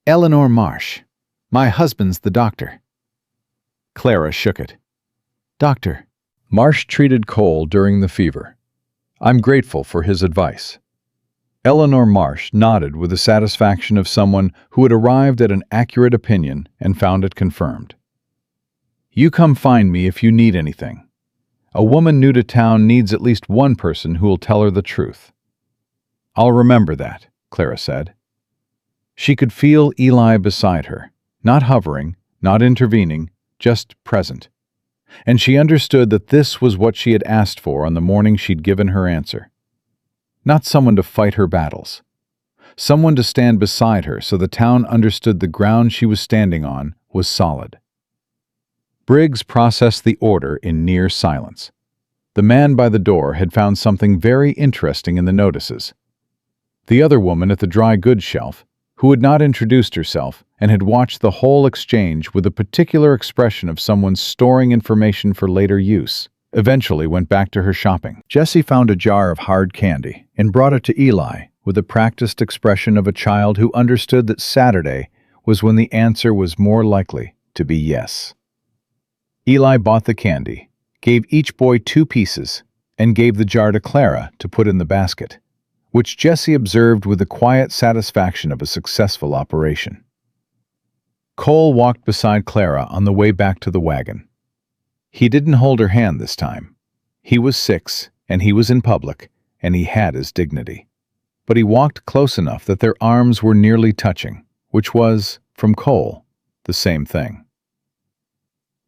S2: "Eleanor Marsh. My husband's the doctor." Clara shook it. "Doctor." Marsh treated Cole during the fever. "I'm grateful for his advice." Eleanor Marsh nodded with the satisfaction of someone who had arrived at an accurate opinion and found it confirmed. "You come find me if you need anything. A woman new to town needs at least one person who will tell her the truth." "I'll remember that," Clara said. She could feel Eli beside her, not hovering, not intervening, just present. And she understood that this was what she had asked for on the morning she'd given her answer. Not someone to fight her battles. Someone to stand beside her so the town understood the ground she was standing on was solid. Briggs processed the order in near silence. The man by the door had found something very interesting in the notices. The other woman at the dry goods shelf, who had not introduced herself and had watched the whole exchange with a particular expression of someone storing information for later use, eventually went back to her shopping. Jessie found a jar of hard candy and brought it to Eli with the practiced expression of a child who understood that Saturday was when the answer was more likely to be yes. Eli bought the candy, gave each boy 2 pieces, and gave the jar to Clara to put in the basket, which Jessie observed with the quiet satisfaction of a successful operation. Cole walked beside Clara on the way back to the wagon. He didn't hold her hand this time. He was 6, and he was in public, and he had his dignity. But he walked close enough that their arms were nearly touching, which was, from Cole, the same thing.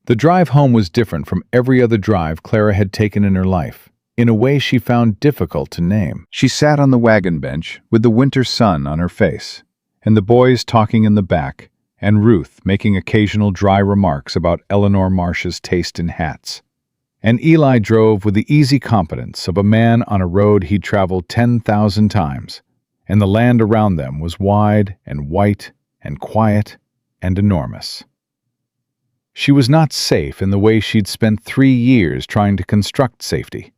S2: The drive home was different from every other drive Clara had taken in her life, in a way she found difficult to name. She sat on the wagon bench with the winter sun on her face, and the boys talking in the back, and Ruth making occasional dry remarks about Eleanor Marsh's taste in hats. And Eli drove with the easy competence of a man on a road he'd traveled 10,000 times, and the land around them was wide and white and quiet and enormous. She was not safe in the way she'd spent 3 years trying to construct safety.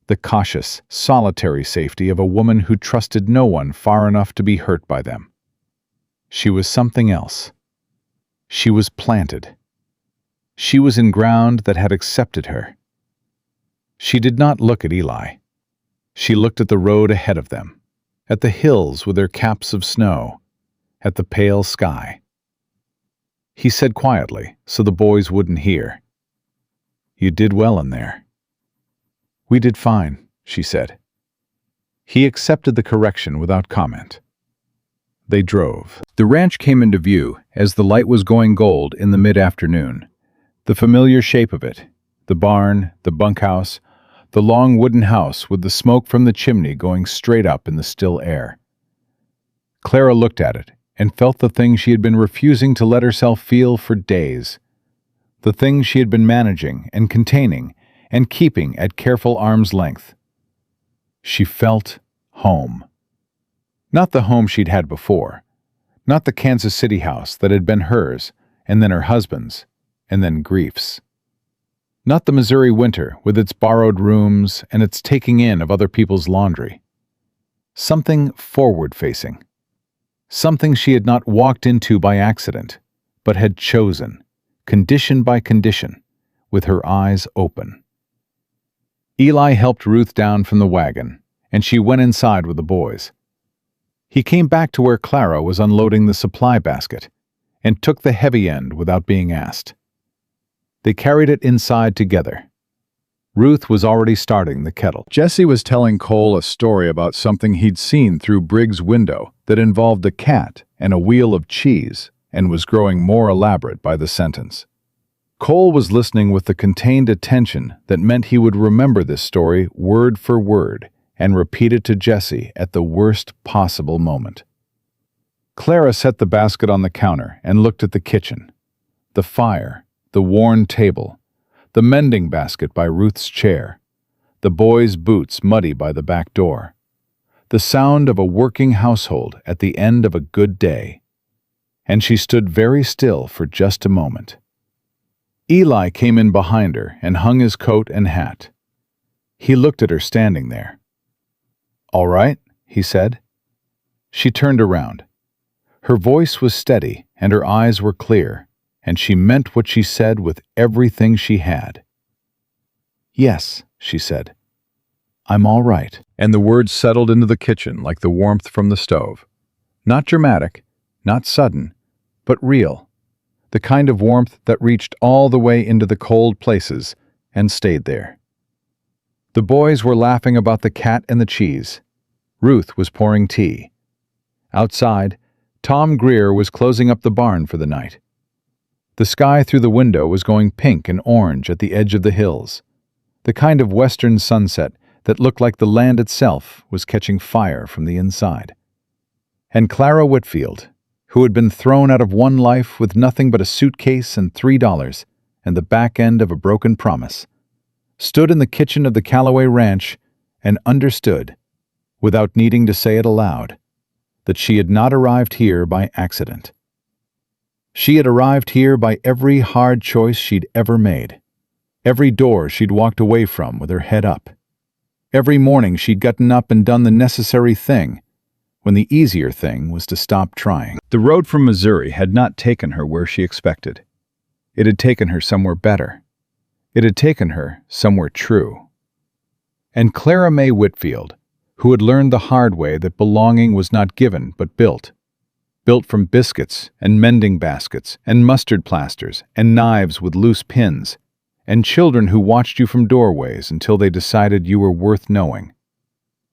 S2: The cautious, solitary safety of a woman who trusted no one far enough to be hurt by them. She was something else. She was planted. She was in ground that had accepted her. She did not look at Eli. She looked at the road ahead of them, at the hills with their caps of snow, at the pale sky. He said quietly, so the boys wouldn't hear, "You did well in there." "We did fine," she said. He accepted the correction without comment.
S1: They drove. The ranch came into view as the light was going gold in the mid-afternoon. The familiar shape of it, the barn, the bunkhouse, the long wooden house with the smoke from the chimney going straight up in the still air. Clara looked at it and felt the thing she had been refusing to let herself feel for days. The thing she had been managing and containing and keeping at careful arm's length. She felt home. Not the home she'd had before. Not the Kansas City house that had been hers, and then her husband's, and then grief's. Not the Missouri winter with its borrowed rooms and its taking in of other people's laundry. Something forward-facing. Something she had not walked into by accident, but had chosen, condition by condition, with her eyes open. Eli helped Ruth down from the wagon, and she went inside with the boys. He came back to where Clara was unloading the supply basket, and took the heavy end without being asked. They carried it inside together. Ruth was already starting the kettle. Jesse was telling Cole a story about something he'd seen through Briggs' window that involved a cat and a wheel of cheese and was growing more elaborate by the sentence. Cole was listening with the contained attention that meant he would remember this story word for word and repeat it to Jesse at the worst possible moment. Clara set the basket on the counter and looked at the kitchen, the fire, the worn table, the mending basket by Ruth's chair, the boys' boots muddy by the back door, the sound of a working household at the end of a good day. And she stood very still for just a moment. Eli came in behind her and hung his coat and hat. He looked at her standing there. "All right," he said. She turned around. Her voice was steady and her eyes were clear, and she meant what she said with everything she had. "Yes," she said. "I'm all right." And the words settled into the kitchen like the warmth from the stove. Not dramatic, not sudden, but real. The kind of warmth that reached all the way into the cold places and stayed there. The boys were laughing about the cat and the cheese. Ruth was pouring tea. Outside, Tom Greer was closing up the barn for the night. The sky through the window was going pink and orange at the edge of the hills. The kind of western sunset that looked like the land itself was catching fire from the inside. And Clara Whitfield, who had been thrown out of one life with nothing but a suitcase and $3 and the back end of a broken promise, stood in the kitchen of the Calloway ranch and understood, without needing to say it aloud, that she had not arrived here by accident. She had arrived here by every hard choice she'd ever made, every door she'd walked away from with her head up, every morning she'd gotten up and done the necessary thing, when the easier thing was to stop trying. The road from Missouri had not taken her where she expected. It had taken her somewhere better. It had taken her somewhere true. And Clara May Whitfield, who had learned the hard way that belonging was not given but built from biscuits and mending baskets and mustard plasters and knives with loose pins, and children who watched you from doorways until they decided you were worth knowing,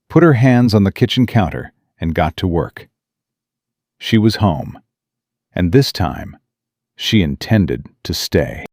S1: put her hands on the kitchen counter and got to work. She was home, and this time she intended to stay.